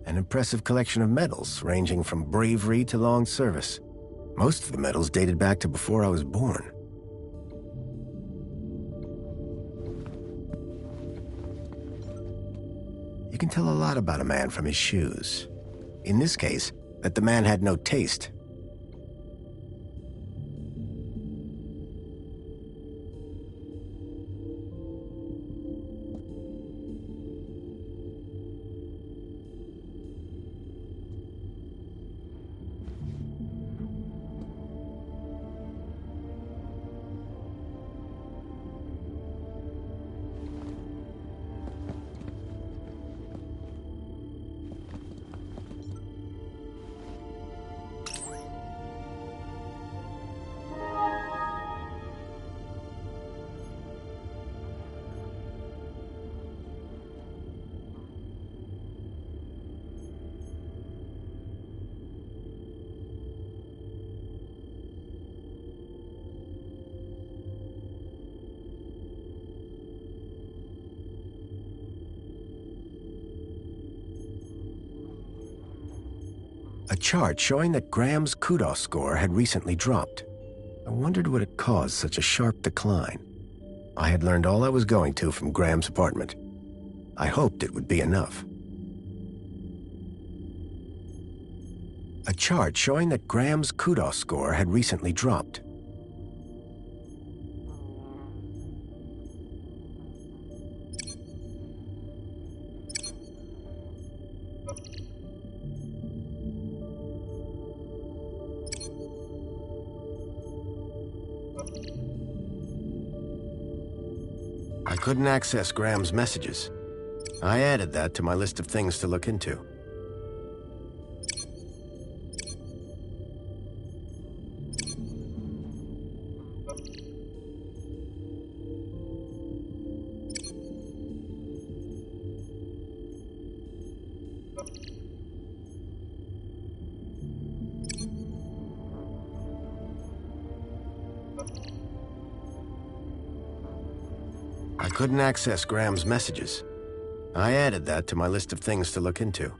S1: An impressive collection of medals, ranging from bravery to long service. Most of the medals dated back to before I was born. You can tell a lot about a man from his shoes. In this case, that the man had no taste. A chart showing that Graham's kudos score had recently dropped. I wondered what had caused such a sharp decline. I had learned all I was going to from Graham's apartment. I hoped it would be enough. A chart showing that Graham's kudos score had recently dropped. I couldn't access Graham's messages. I added that to my list of things to look into. I couldn't access Graham's messages. I added that to my list of things to look into.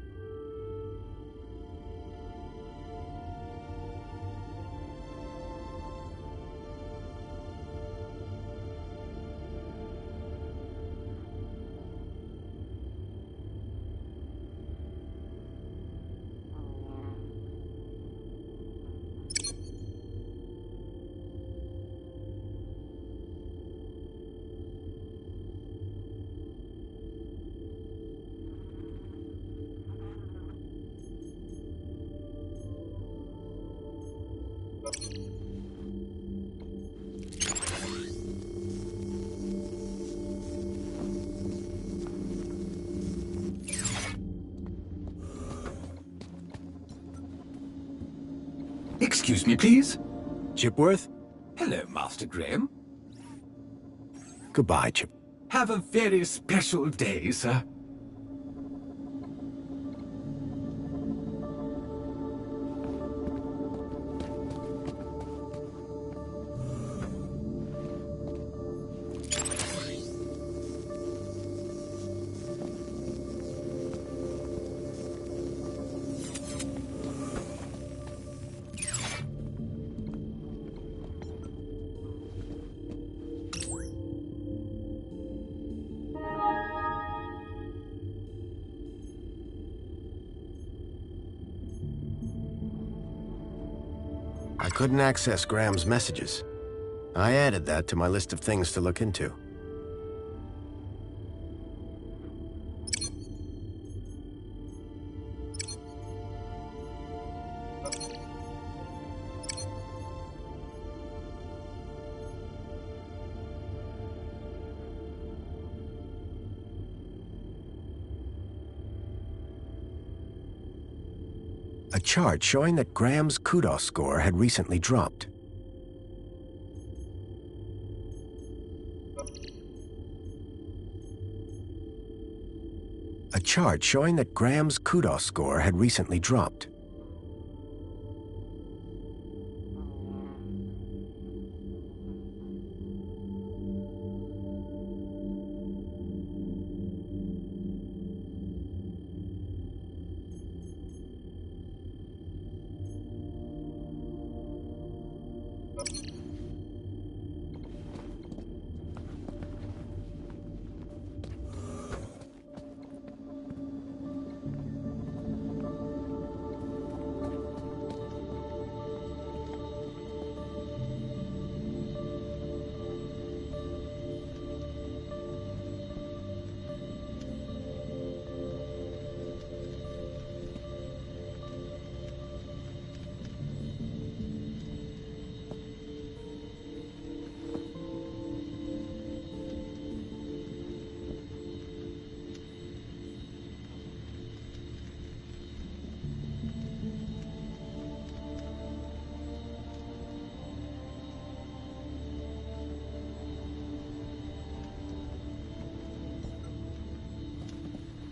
S10: Excuse me, please.
S1: Chipworth?
S10: Hello, Master Graham.
S1: Goodbye, Chip.
S10: Have a very special day, sir.
S1: I couldn't access Graham's messages. I added that to my list of things to look into. A chart showing that Graham's kudos score had recently dropped. A chart showing that Graham's kudos score had recently dropped.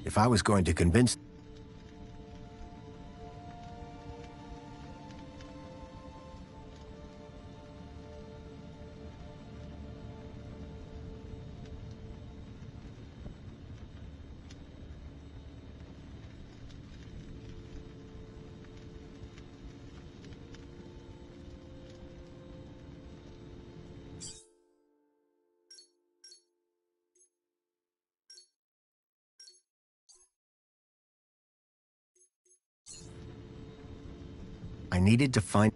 S1: If I was going to convince... I needed to find...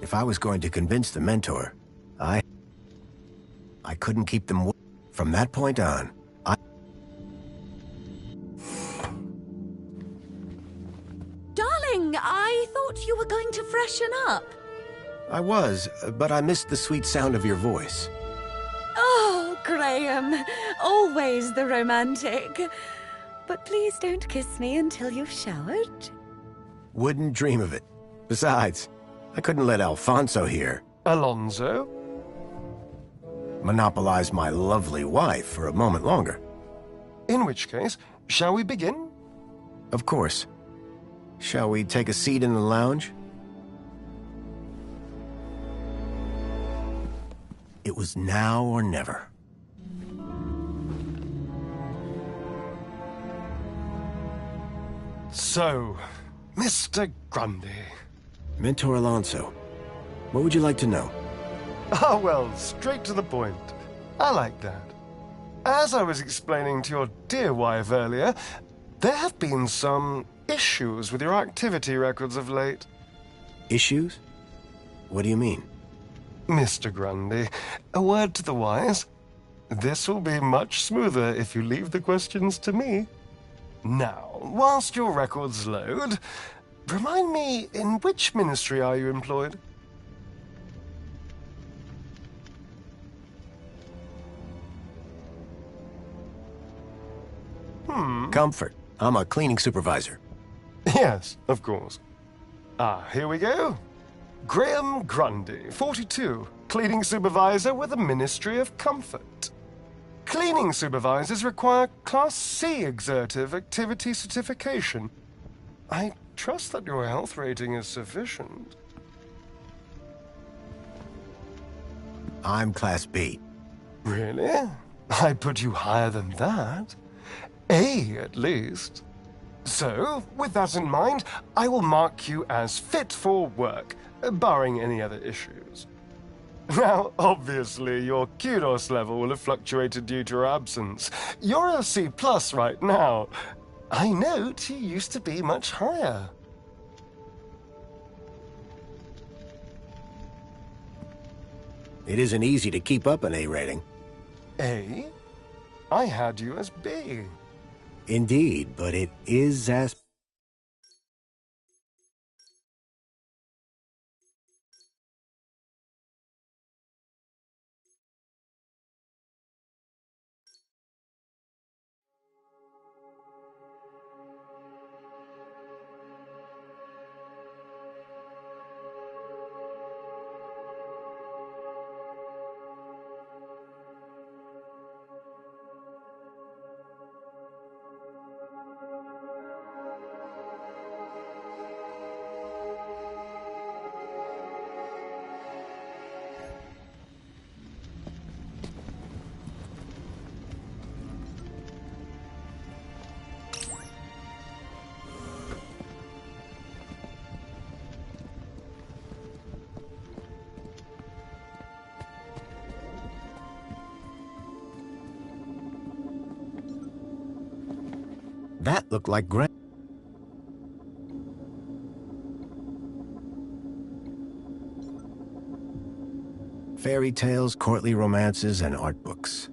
S1: If I was going to convince the mentor, I couldn't keep them... From that point on,
S8: Darling, I thought you were going to freshen up.
S1: I was, but I missed the sweet sound of your voice.
S8: Oh, Graham, always the romantic. But please don't kiss me until you've showered.
S1: Wouldn't dream of it. Besides, I couldn't let Alfonso here.
S11: Alonso?
S1: Monopolize my lovely wife for a moment longer.
S11: In which case, shall we begin?
S1: Of course. Shall we take a seat in the lounge? It was now or never.
S11: So, Mr. Grundy.
S1: Mentor Alonso, what would you like to know?
S11: Ah, well, straight to the point. I like that. As I was explaining to your dear wife earlier, there have been some issues with your activity records of late.
S1: Issues? What do you mean?
S11: Mr. Grundy, a word to the wise. This will be much smoother if you leave the questions to me. Now, whilst your records load, remind me, in which ministry are you employed?
S1: Comfort. I'm a cleaning supervisor.
S11: Yes, of course. Ah, here we go. Graham Grundy, 42, cleaning supervisor with the Ministry of Comfort. Cleaning supervisors require Class C exertive activity certification. I trust that your health rating is sufficient.
S1: I'm Class B.
S11: Really? I'd put you higher than that. A, at least. So, with that in mind, I will mark you as fit for work, barring any other issues. Now, obviously, your kudos level will have fluctuated due to your absence. You're a C+ right now. I note you used to be much higher.
S1: It isn't easy to keep up an A rating.
S11: A? I had you as B.
S1: Indeed, but it is as... That looked like Graham. Fairy tales, courtly romances, and art books.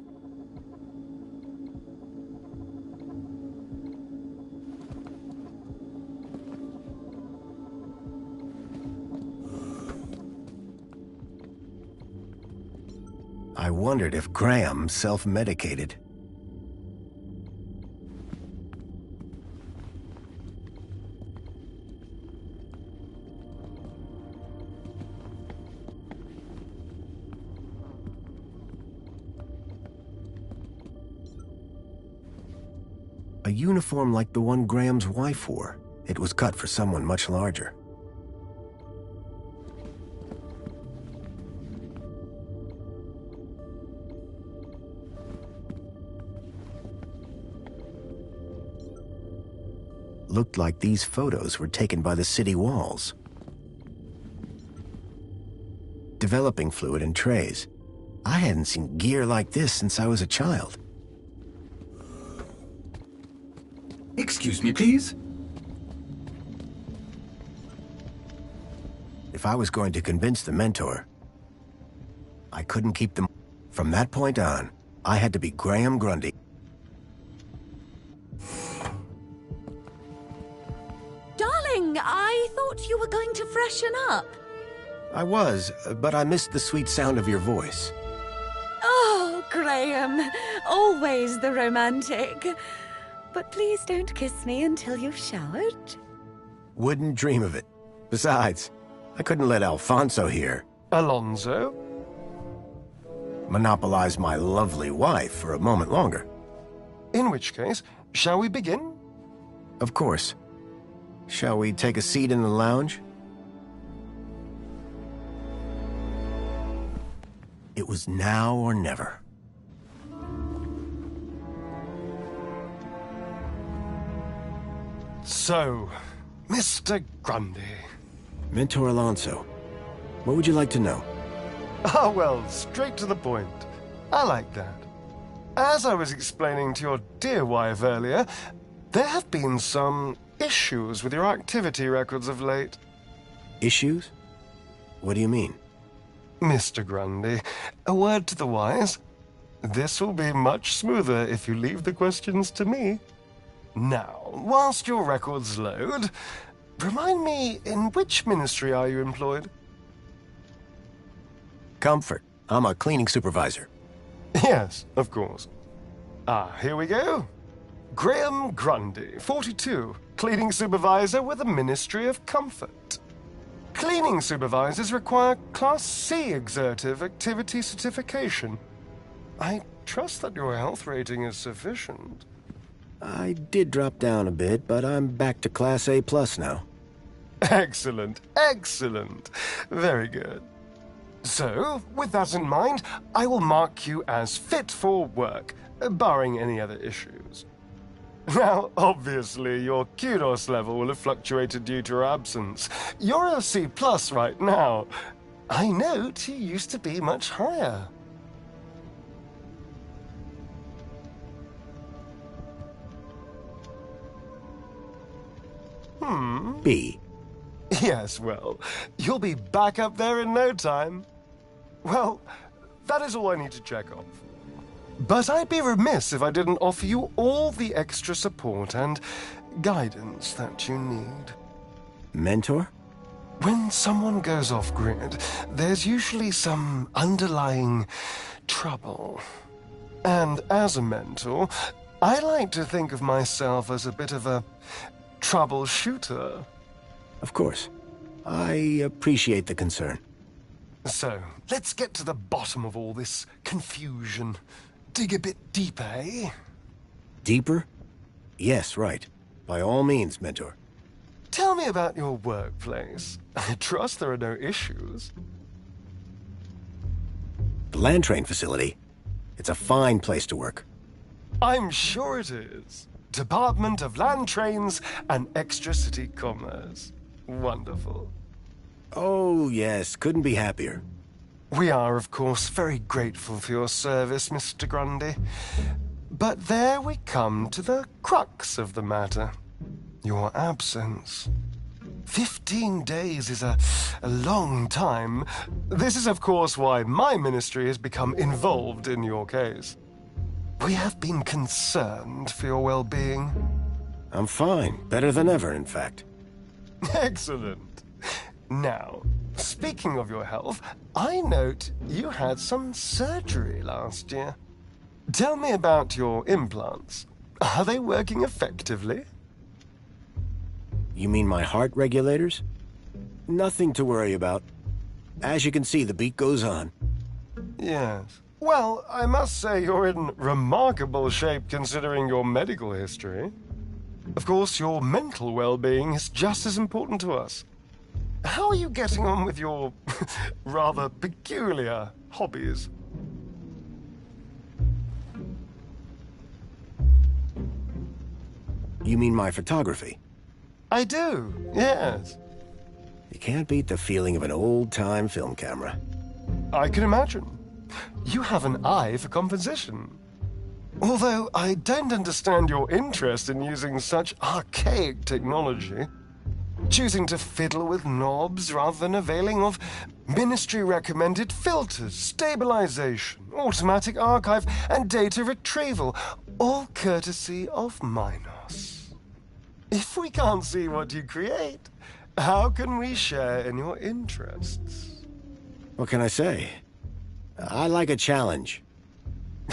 S1: I wondered if Graham self-medicated. A uniform like the one Graham's wife wore. It was cut for someone much larger. Looked like these photos were taken by the city walls. Developing fluid and trays. I hadn't seen gear like this since I was a child.
S10: Excuse me, please?
S1: If I was going to convince the mentor, I couldn't keep them. From that point on, I had to be Graham Grundy.
S8: Darling, I thought you were going to freshen up.
S1: I was, but I missed the sweet sound of your voice.
S8: Oh, Graham, always the romantic. But please don't kiss me until you've showered.
S1: Wouldn't dream of it. Besides, I couldn't let Alfonso here.
S11: Alonso?
S1: Monopolize my lovely wife for a moment longer.
S11: In which case, shall we begin?
S1: Of course. Shall we take a seat in the lounge? It was now or never.
S11: So, Mr. Grundy.
S1: Mentor Alonso, what would you like to know?
S11: Ah, well, straight to the point. I like that. As I was explaining to your dear wife earlier, there have been some issues with your activity records of late.
S1: Issues? What do you mean?
S11: Mr. Grundy, a word to the wise. This will be much smoother if you leave the questions to me. Now, whilst your records load, remind me, in which ministry are you employed?
S1: Comfort. I'm a cleaning supervisor.
S11: Yes, of course. Ah, here we go. Graham Grundy, 42, cleaning supervisor with the Ministry of Comfort. Cleaning supervisors require Class C exertive activity certification. I trust that your health rating is sufficient.
S1: I did drop down a bit, but I'm back to Class A+ now.
S11: Excellent, excellent. Very good. So, with that in mind, I will mark you as fit for work, barring any other issues. Now, obviously, your kudos level will have fluctuated due to your absence. You're a C+ right now. I note you used to be much higher.
S1: B.
S11: Yes, well, you'll be back up there in no time. Well, that is all I need to check off. But I'd be remiss if I didn't offer you all the extra support and guidance that you need.
S1: Mentor?
S11: When someone goes off-grid, there's usually some underlying trouble. And as a mentor, I like to think of myself as a bit of a troubleshooter.
S1: Of course. I appreciate the concern.
S11: So, let's get to the bottom of all this confusion. Dig a bit deeper, eh?
S1: Deeper? Yes, right. By all means, Mentor.
S11: Tell me about your workplace. I trust there are no issues.
S1: The land train facility. It's a fine place to work.
S11: I'm sure it is. Department of Land Trains and Extra-City Commerce. Wonderful.
S1: Oh, yes. Couldn't be happier.
S11: We are, of course, very grateful for your service, Mr. Grundy. But there we come to the crux of the matter. Your absence. 15 days is a long time. This is, of course, why my ministry has become involved in your case. We have been concerned for your well-being.
S1: I'm fine. Better than ever, in fact.
S11: Excellent. Now, speaking of your health, I note you had some surgery last year. Tell me about your implants. Are they working effectively?
S1: You mean my heart regulators? Nothing to worry about. As you can see, the beat goes on.
S11: Yes. Well, I must say you're in remarkable shape considering your medical history. Of course, your mental well-being is just as important to us. How are you getting on with your rather peculiar hobbies?
S1: You mean my photography?
S11: I do, yes.
S1: You can't beat the feeling of an old-time film camera.
S11: I can imagine. You have an eye for composition. Although I don't understand your interest in using such archaic technology. Choosing to fiddle with knobs rather than availing of ministry-recommended filters, stabilization, automatic archive, and data retrieval, all courtesy of Minos. If we can't see what you create, how can we share in your interests?
S1: What can I say? I like a challenge.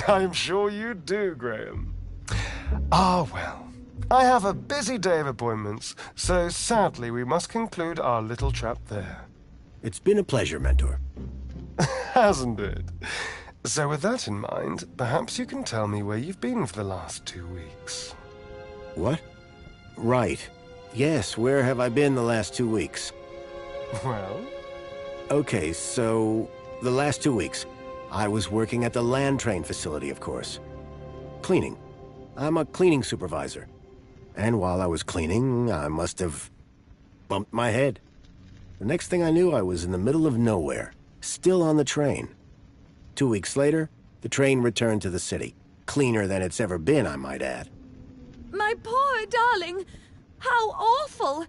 S11: I'm sure you do, Graham. Ah, well. I have a busy day of appointments, so sadly we must conclude our little chat there.
S1: It's been a pleasure, Mentor.
S11: Hasn't it? So with that in mind, perhaps you can tell me where you've been for the last 2 weeks.
S1: What? Right. Yes, where have I been the last 2 weeks?
S11: Well?
S1: Okay, so the last 2 weeks, I was working at the land train facility, of course. Cleaning. I'm a cleaning supervisor. And while I was cleaning, I must have bumped my head. The next thing I knew, I was in the middle of nowhere, still on the train. 2 weeks later, the train returned to the city. Cleaner than it's ever been, I might add.
S8: My poor darling! How awful!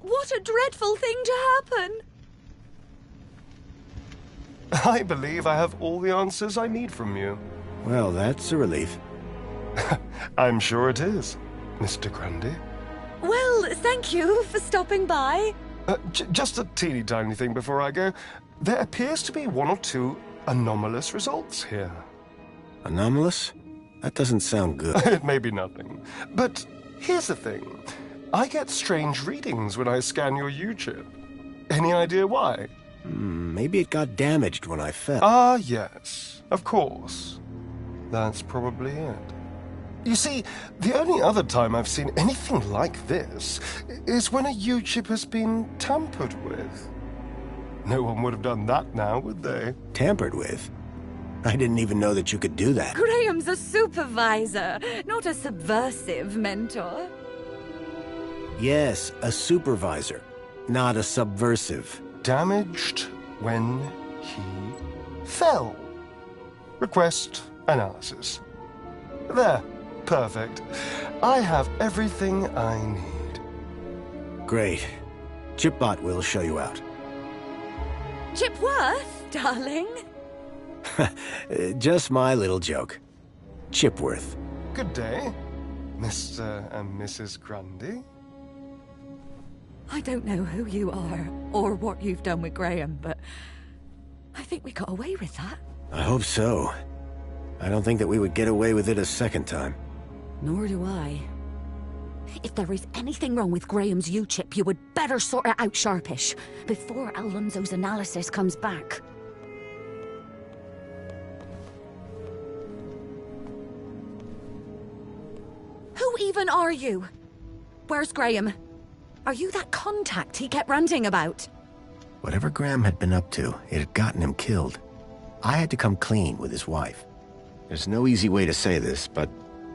S8: What a dreadful thing to happen!
S11: I believe I have all the answers I need from you.
S1: Well, that's a relief.
S11: I'm sure it is, Mr. Grundy.
S8: Well, thank you for stopping by.
S11: Just a teeny tiny thing before I go. There appears to be 1 or 2 anomalous results here.
S1: Anomalous? That doesn't sound good.
S11: It may be nothing. But here's the thing. I get strange readings when I scan your U-chip. Any idea why?
S1: Maybe it got damaged when I fell.
S11: Ah, yes. Of course. That's probably it. You see, the only other time I've seen anything like this is when a U-chip has been tampered with. No one would have done that now, would they?
S1: Tampered with? I didn't even know that you could do that.
S8: Graham's a supervisor, not a subversive mentor.
S1: Yes, a supervisor, not a subversive.
S11: Damaged when he fell. Request analysis. There. Perfect. I have everything I need.
S1: Great. Chipbot will show you out.
S8: Chipworth, darling?
S1: Just my little joke. Chipworth.
S11: Good day, Mr. and Mrs. Grundy.
S8: I don't know who you are or what you've done with Graham, but I think we got away with that.
S1: I hope so. I don't think that we would get away with it a second time.
S7: Nor do I. If there is anything wrong with Graham's U-chip, you would better sort it out sharpish, before Alonso's analysis comes back.
S8: Who even are you? Where's Graham? Are you that contact he kept ranting about?
S1: Whatever Graham had been up to, it had gotten him killed. I had to come clean with his wife. There's no easy way to say this, but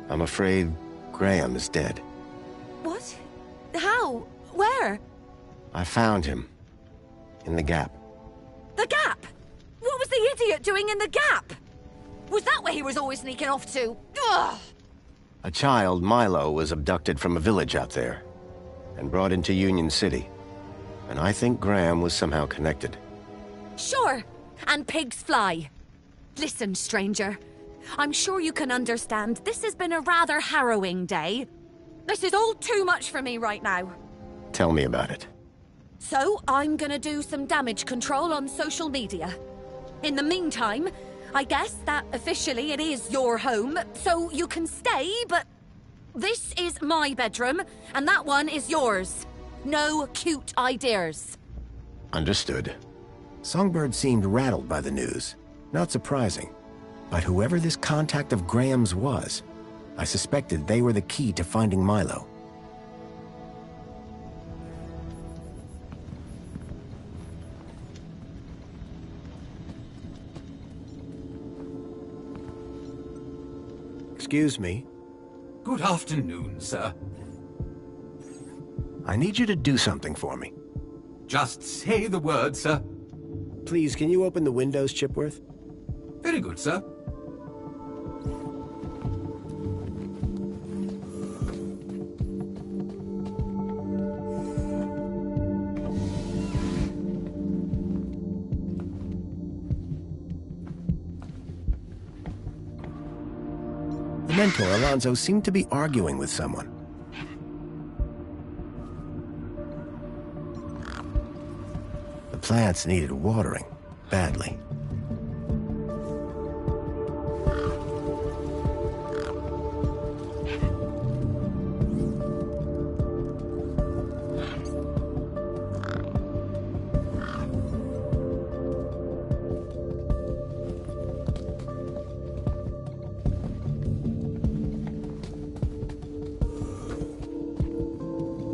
S1: I'm afraid Graham is dead.
S8: What? How? Where?
S1: I found him. In the Gap.
S8: The Gap? What was the idiot doing in the Gap? Was that where he was always sneaking off to? Ugh!
S1: A child, Milo, was abducted from a village out there and brought into Union City. And I think Graham was somehow connected.
S8: Sure, and pigs fly. Listen, stranger. I'm sure you can understand this has been a rather harrowing day. This is all too much for me right now.
S1: Tell me about it.
S8: So, I'm gonna do some damage control on social media. In the meantime, I guess that officially it is your home, so you can stay, but this is my bedroom, and that one is yours. No cute ideas.
S1: Understood. Songbird seemed rattled by the news. Not surprising. But whoever this contact of Graham's was, I suspected they were the key to finding Milo. Excuse me.
S10: Good afternoon, sir.
S1: I need you to do something for me.
S10: Just say the word, sir.
S1: Please, can you open the windows, Chipworth?
S10: Very good, sir.
S1: The mentor, Alonso, seemed to be arguing with someone. The plants needed watering, badly.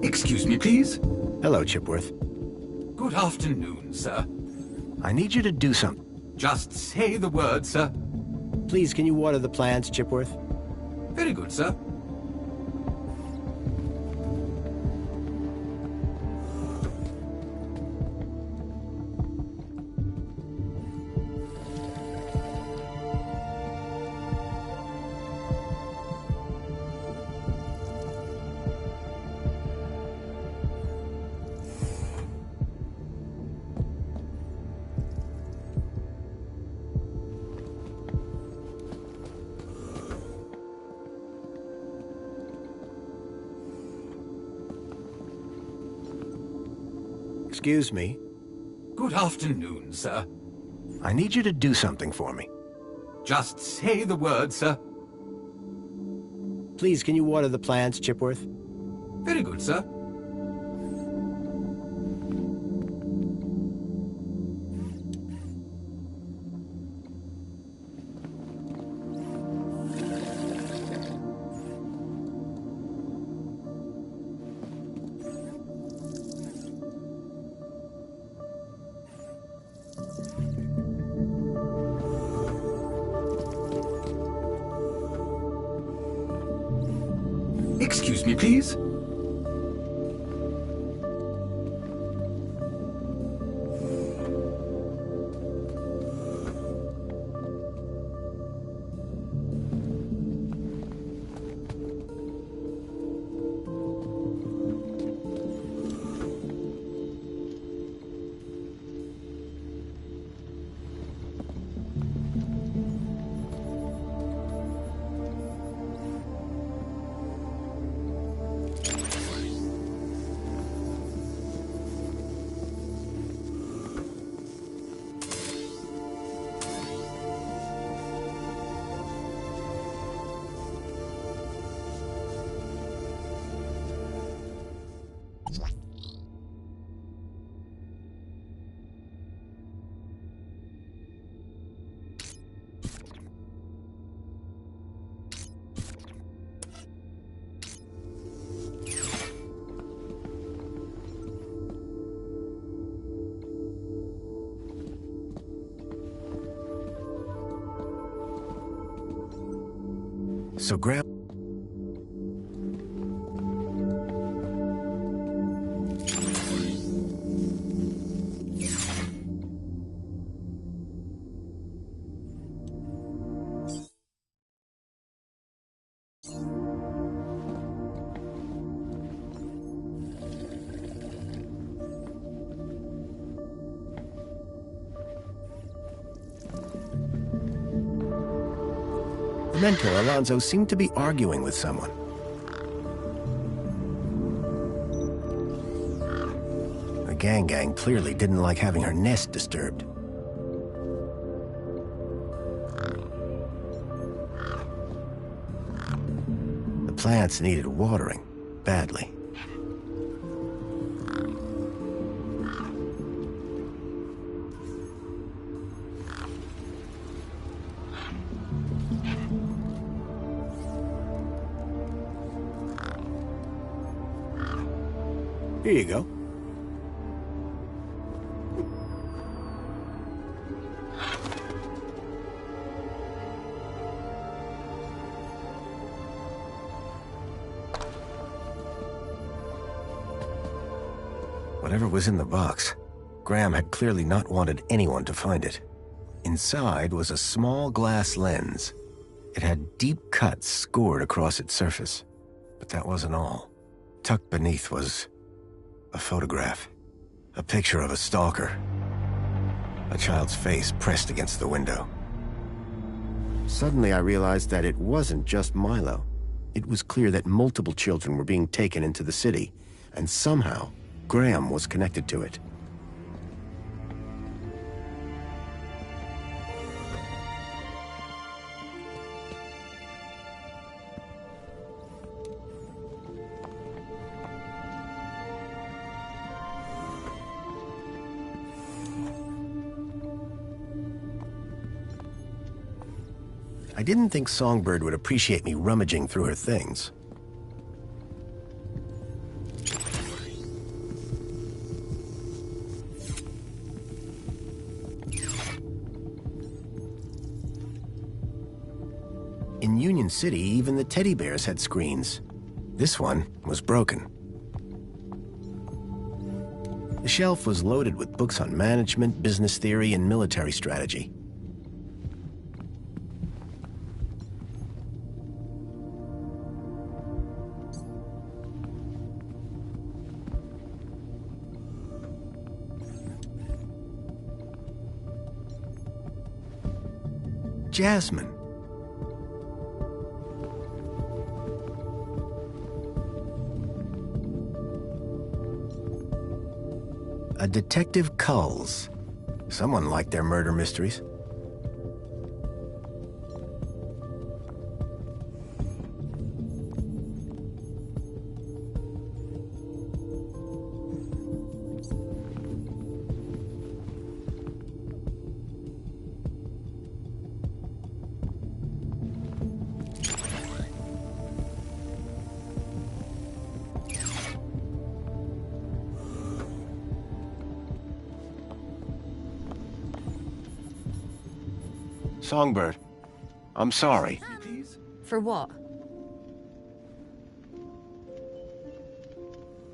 S10: Excuse me, please.
S1: Hello, Chipworth.
S10: Good afternoon, sir.
S1: I need you to do something.
S10: Just say the word, sir.
S1: Please, can you water the plants, Chipworth?
S10: Very good, sir.
S1: excuse me?
S10: Good afternoon, sir.
S1: I need you to do something for me.
S10: Just say the word, sir.
S1: Please, can you water the plants, Chipworth?
S10: Very good, sir. Excuse me, please.
S1: So Graham... The mentor, Alonzo, seemed to be arguing with someone. The gang clearly didn't like having her nest disturbed. The plants needed watering, badly. Here you go. Whatever was in the box, Graham had clearly not wanted anyone to find it. Inside was a small glass lens. It had deep cuts scored across its surface. But that wasn't all. Tucked beneath was a photograph. A picture of a stalker. A child's face pressed against the window. Suddenly I realized that it wasn't just Milo. It was clear that multiple children were being taken into the city, and somehow Graham was connected to it. I didn't think Songbird would appreciate me rummaging through her things. In Union City, even the teddy bears had screens. This one was broken. The shelf was loaded with books on management, business theory, and military strategy. Jasmine. A Detective Culls. Someone liked their murder mysteries. Songbird, I'm sorry.
S12: For what?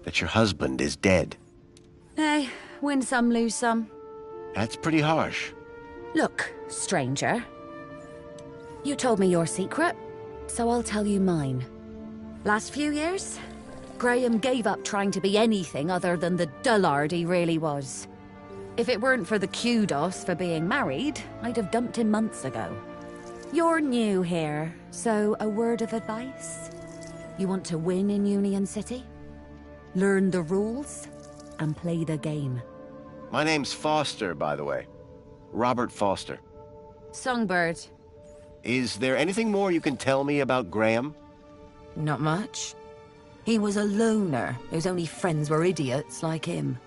S1: That your husband is dead.
S12: Hey, win some, lose some.
S1: That's pretty harsh.
S12: Look, stranger. You told me your secret, so I'll tell you mine. Last few years, Graham gave up trying to be anything other than the dullard he really was. If it weren't for the kudos for being married, I'd have dumped him months ago. You're new here, so a word of advice? You want to win in Union City? Learn the rules and play the game.
S1: My name's Foster, by the way. Robert Foster.
S12: Songbird.
S1: Is there anything more you can tell me about Graham?
S12: Not much. He was a loner whose only friends were idiots like him.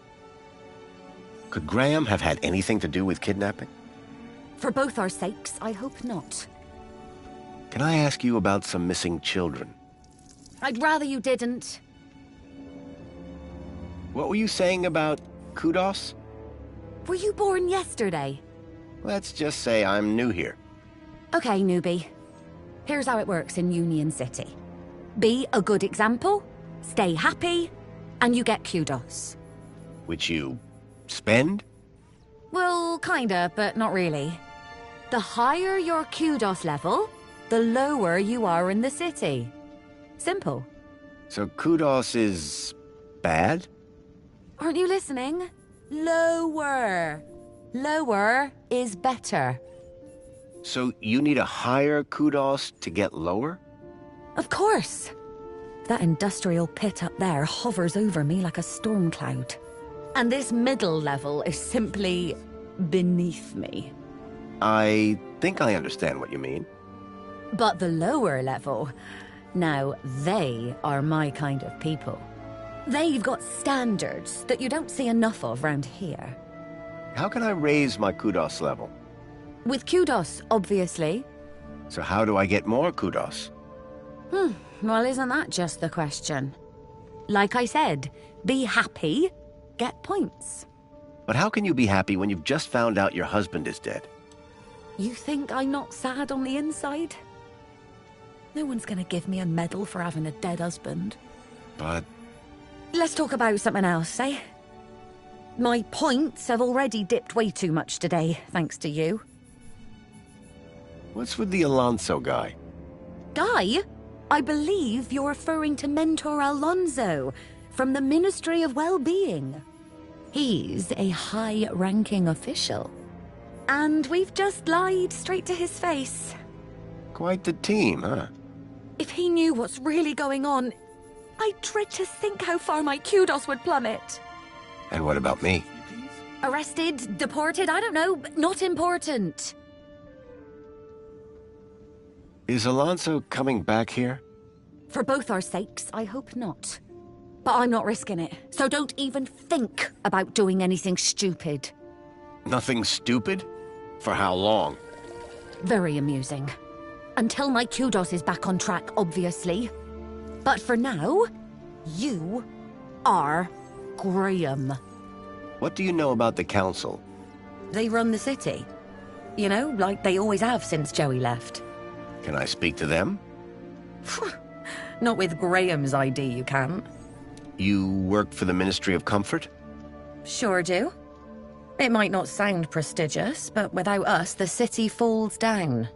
S1: Could Graham have had anything to do with kidnapping?
S12: For both our sakes, I hope not.
S1: Can I ask you about some missing children?
S12: I'd rather you didn't.
S1: What were you saying about kudos?
S12: Were you born yesterday?
S1: Let's just say I'm new here.
S12: Okay, newbie. Here's how it works in Union City. Be a good example, stay happy, and you get kudos.
S1: Which you spend?
S12: Well, kinda, but not really. The higher your kudos level, the lower you are in the city. Simple.
S1: So kudos is bad?
S12: Aren't you listening? Lower. Lower is better.
S1: So you need a higher kudos to get lower?
S12: Of course. That industrial pit up there hovers over me like a storm cloud. And this middle level is simply beneath me.
S1: I think I understand what you mean.
S12: But the lower level, now they are my kind of people. They've got standards that you don't see enough of round here.
S1: How can I raise my kudos level?
S12: With kudos, obviously.
S1: So how do I get more kudos?
S12: Well, isn't that just the question? Like I said, be happy, get points.
S1: But how can you be happy when you've just found out your husband is dead?
S12: You think I'm not sad on the inside? No one's gonna give me a medal for having a dead husband.
S1: But...
S12: Let's talk about something else, eh? My points have already dipped way too much today, thanks to you.
S1: What's with the Alonso guy?
S12: Guy? I believe you're referring to Mentor Alonso from the Ministry of Well-Being. He's a high-ranking official. And we've just lied straight to his face.
S1: Quite the team, huh?
S12: If he knew what's really going on, I dread to think how far my kudos would plummet.
S1: And what about me?
S12: Arrested, deported, I don't know, not important.
S1: Is Alonso coming back here?
S12: For both our sakes, I hope not. But I'm not risking it, so don't even think about doing anything stupid.
S1: Nothing stupid? For how long?
S12: Very amusing. Until my kudos is back on track, obviously. But for now, you are Graham.
S1: What do you know about the council?
S12: They run the city. You know, like they always have since Joey left.
S1: Can I speak to them?
S12: Not with Graham's ID, you can't.
S1: You work for the Ministry of Comfort?
S12: Sure do. It might not sound prestigious, but without us, the city falls down.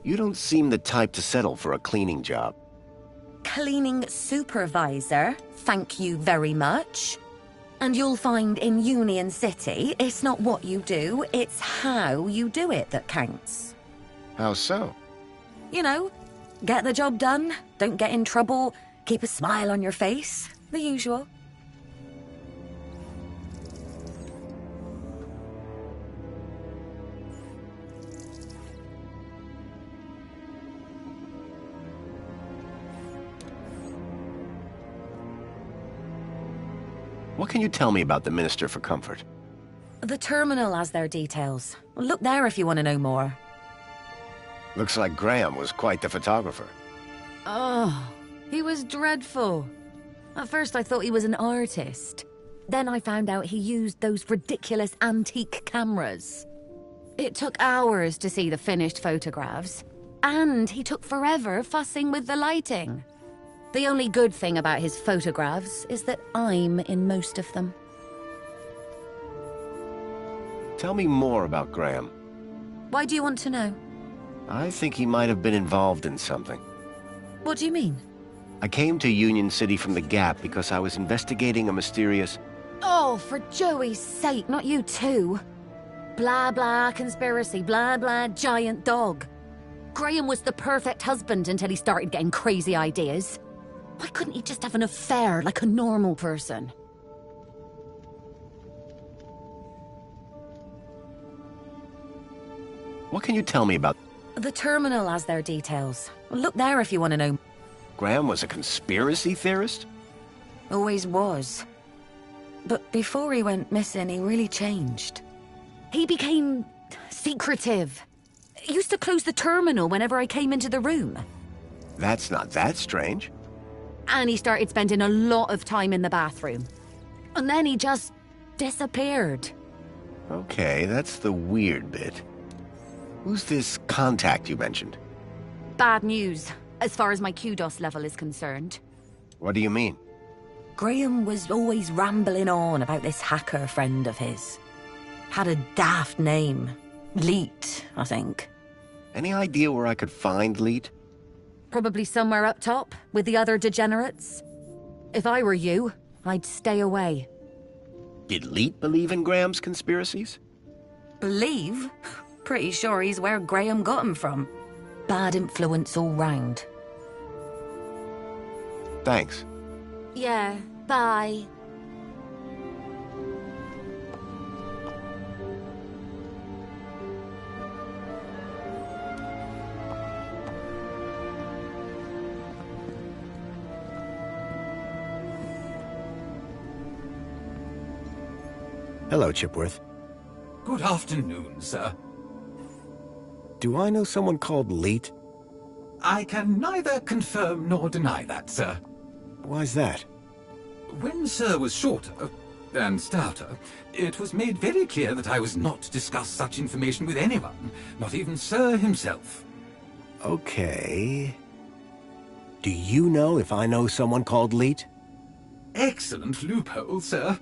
S1: You don't seem the type to settle for a cleaning job.
S12: Cleaning supervisor, thank you very much. And you'll find in Union City, it's not what you do, it's how you do it that counts.
S1: How so?
S12: You know, get the job done, don't get in trouble, keep a smile on your face, the usual.
S1: What can you tell me about the Minister for Comfort?
S12: The terminal has their details. Look there if you want to know more.
S1: Looks like Graham was quite the photographer.
S12: Oh, he was dreadful. At first I thought he was an artist. Then I found out he used those ridiculous antique cameras. It took hours to see the finished photographs. And he took forever fussing with the lighting. The only good thing about his photographs is that I'm in most of them.
S1: Tell me more about Graham.
S12: Why do you want to know?
S1: I think he might have been involved in something.
S12: What do you mean?
S1: I came to Union City from the Gap because I was investigating a mysterious...
S12: Oh, for Joey's sake, not you too. Blah blah conspiracy, blah blah giant dog. Graham was the perfect husband until he started getting crazy ideas. Why couldn't he just have an affair like a normal person?
S1: What can you tell me about...
S12: The terminal has their details. Look there if you want to know.
S1: Graham was a conspiracy theorist?
S12: Always was. But before he went missing, he really changed. He became secretive. He used to close the terminal whenever I came into the room.
S1: That's not that strange.
S12: And he started spending a lot of time in the bathroom. And then he just disappeared.
S1: Okay, that's the weird bit. Who's this contact you mentioned?
S12: Bad news, as far as my kudos level is concerned.
S1: What do you mean?
S12: Graham was always rambling on about this hacker friend of his. Had a daft name. Leet, I think.
S1: Any idea where I could find Leet?
S12: Probably somewhere up top, with the other degenerates. If I were you, I'd stay away.
S1: Did Leet believe in Graham's conspiracies?
S12: Believe? Pretty sure he's where Graham got him from. Bad influence all round.
S1: Thanks.
S12: Yeah, bye.
S1: Hello, Chipworth.
S10: Good afternoon, sir.
S1: Do I know someone called Leet?
S10: I can neither confirm nor deny that, sir.
S1: Why's that?
S10: When Sir was shorter and stouter, it was made very clear that I was not to discuss such information with anyone, not even Sir himself.
S1: Okay. Do you know if I know someone called Leet?
S10: Excellent loophole, sir.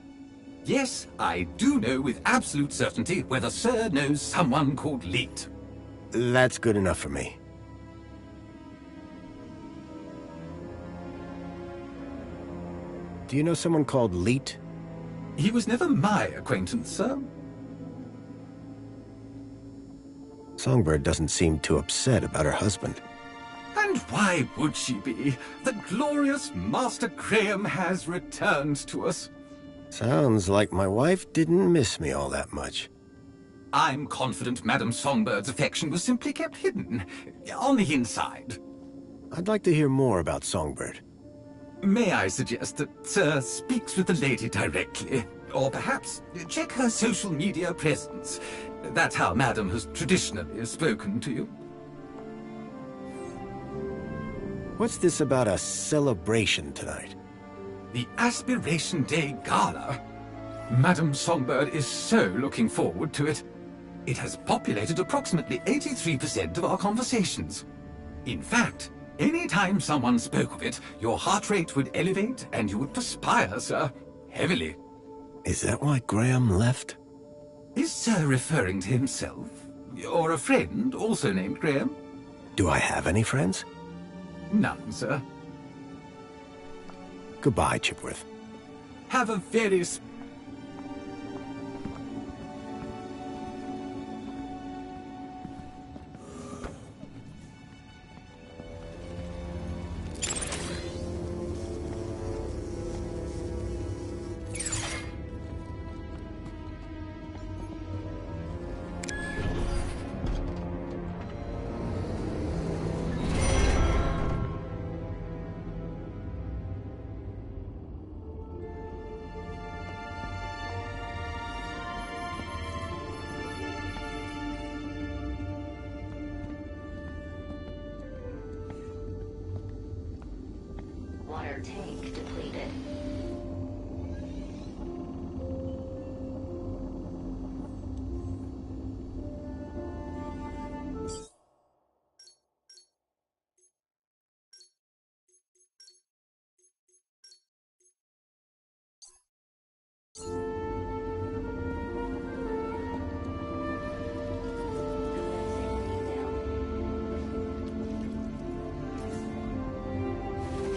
S10: Yes, I do know with absolute certainty whether Sir knows someone called Leet.
S1: That's good enough for me. Do you know someone called Leet?
S10: He was never my acquaintance, sir.
S1: Songbird doesn't seem too upset about her husband.
S10: And why would she be? The glorious Master Graham has returned to us.
S1: Sounds like my wife didn't miss me all that much.
S10: I'm confident Madame Songbird's affection was simply kept hidden, on the inside.
S1: I'd like to hear more about Songbird.
S10: May I suggest that Sir speaks with the lady directly? Or perhaps check her social media presence. That's how Madame has traditionally spoken to you.
S1: What's this about a celebration tonight?
S10: The Aspiration Day Gala. Madame Songbird is so looking forward to it. It has populated approximately 83% of our conversations. In fact, any time someone spoke of it, your heart rate would elevate and you would perspire, sir. Heavily.
S1: Is that why Graham left?
S10: Is Sir referring to himself? Or a friend, also named Graham?
S1: Do I have any friends?
S10: None, sir.
S1: Goodbye, Chipworth.
S10: Have a very...
S9: tank depleted.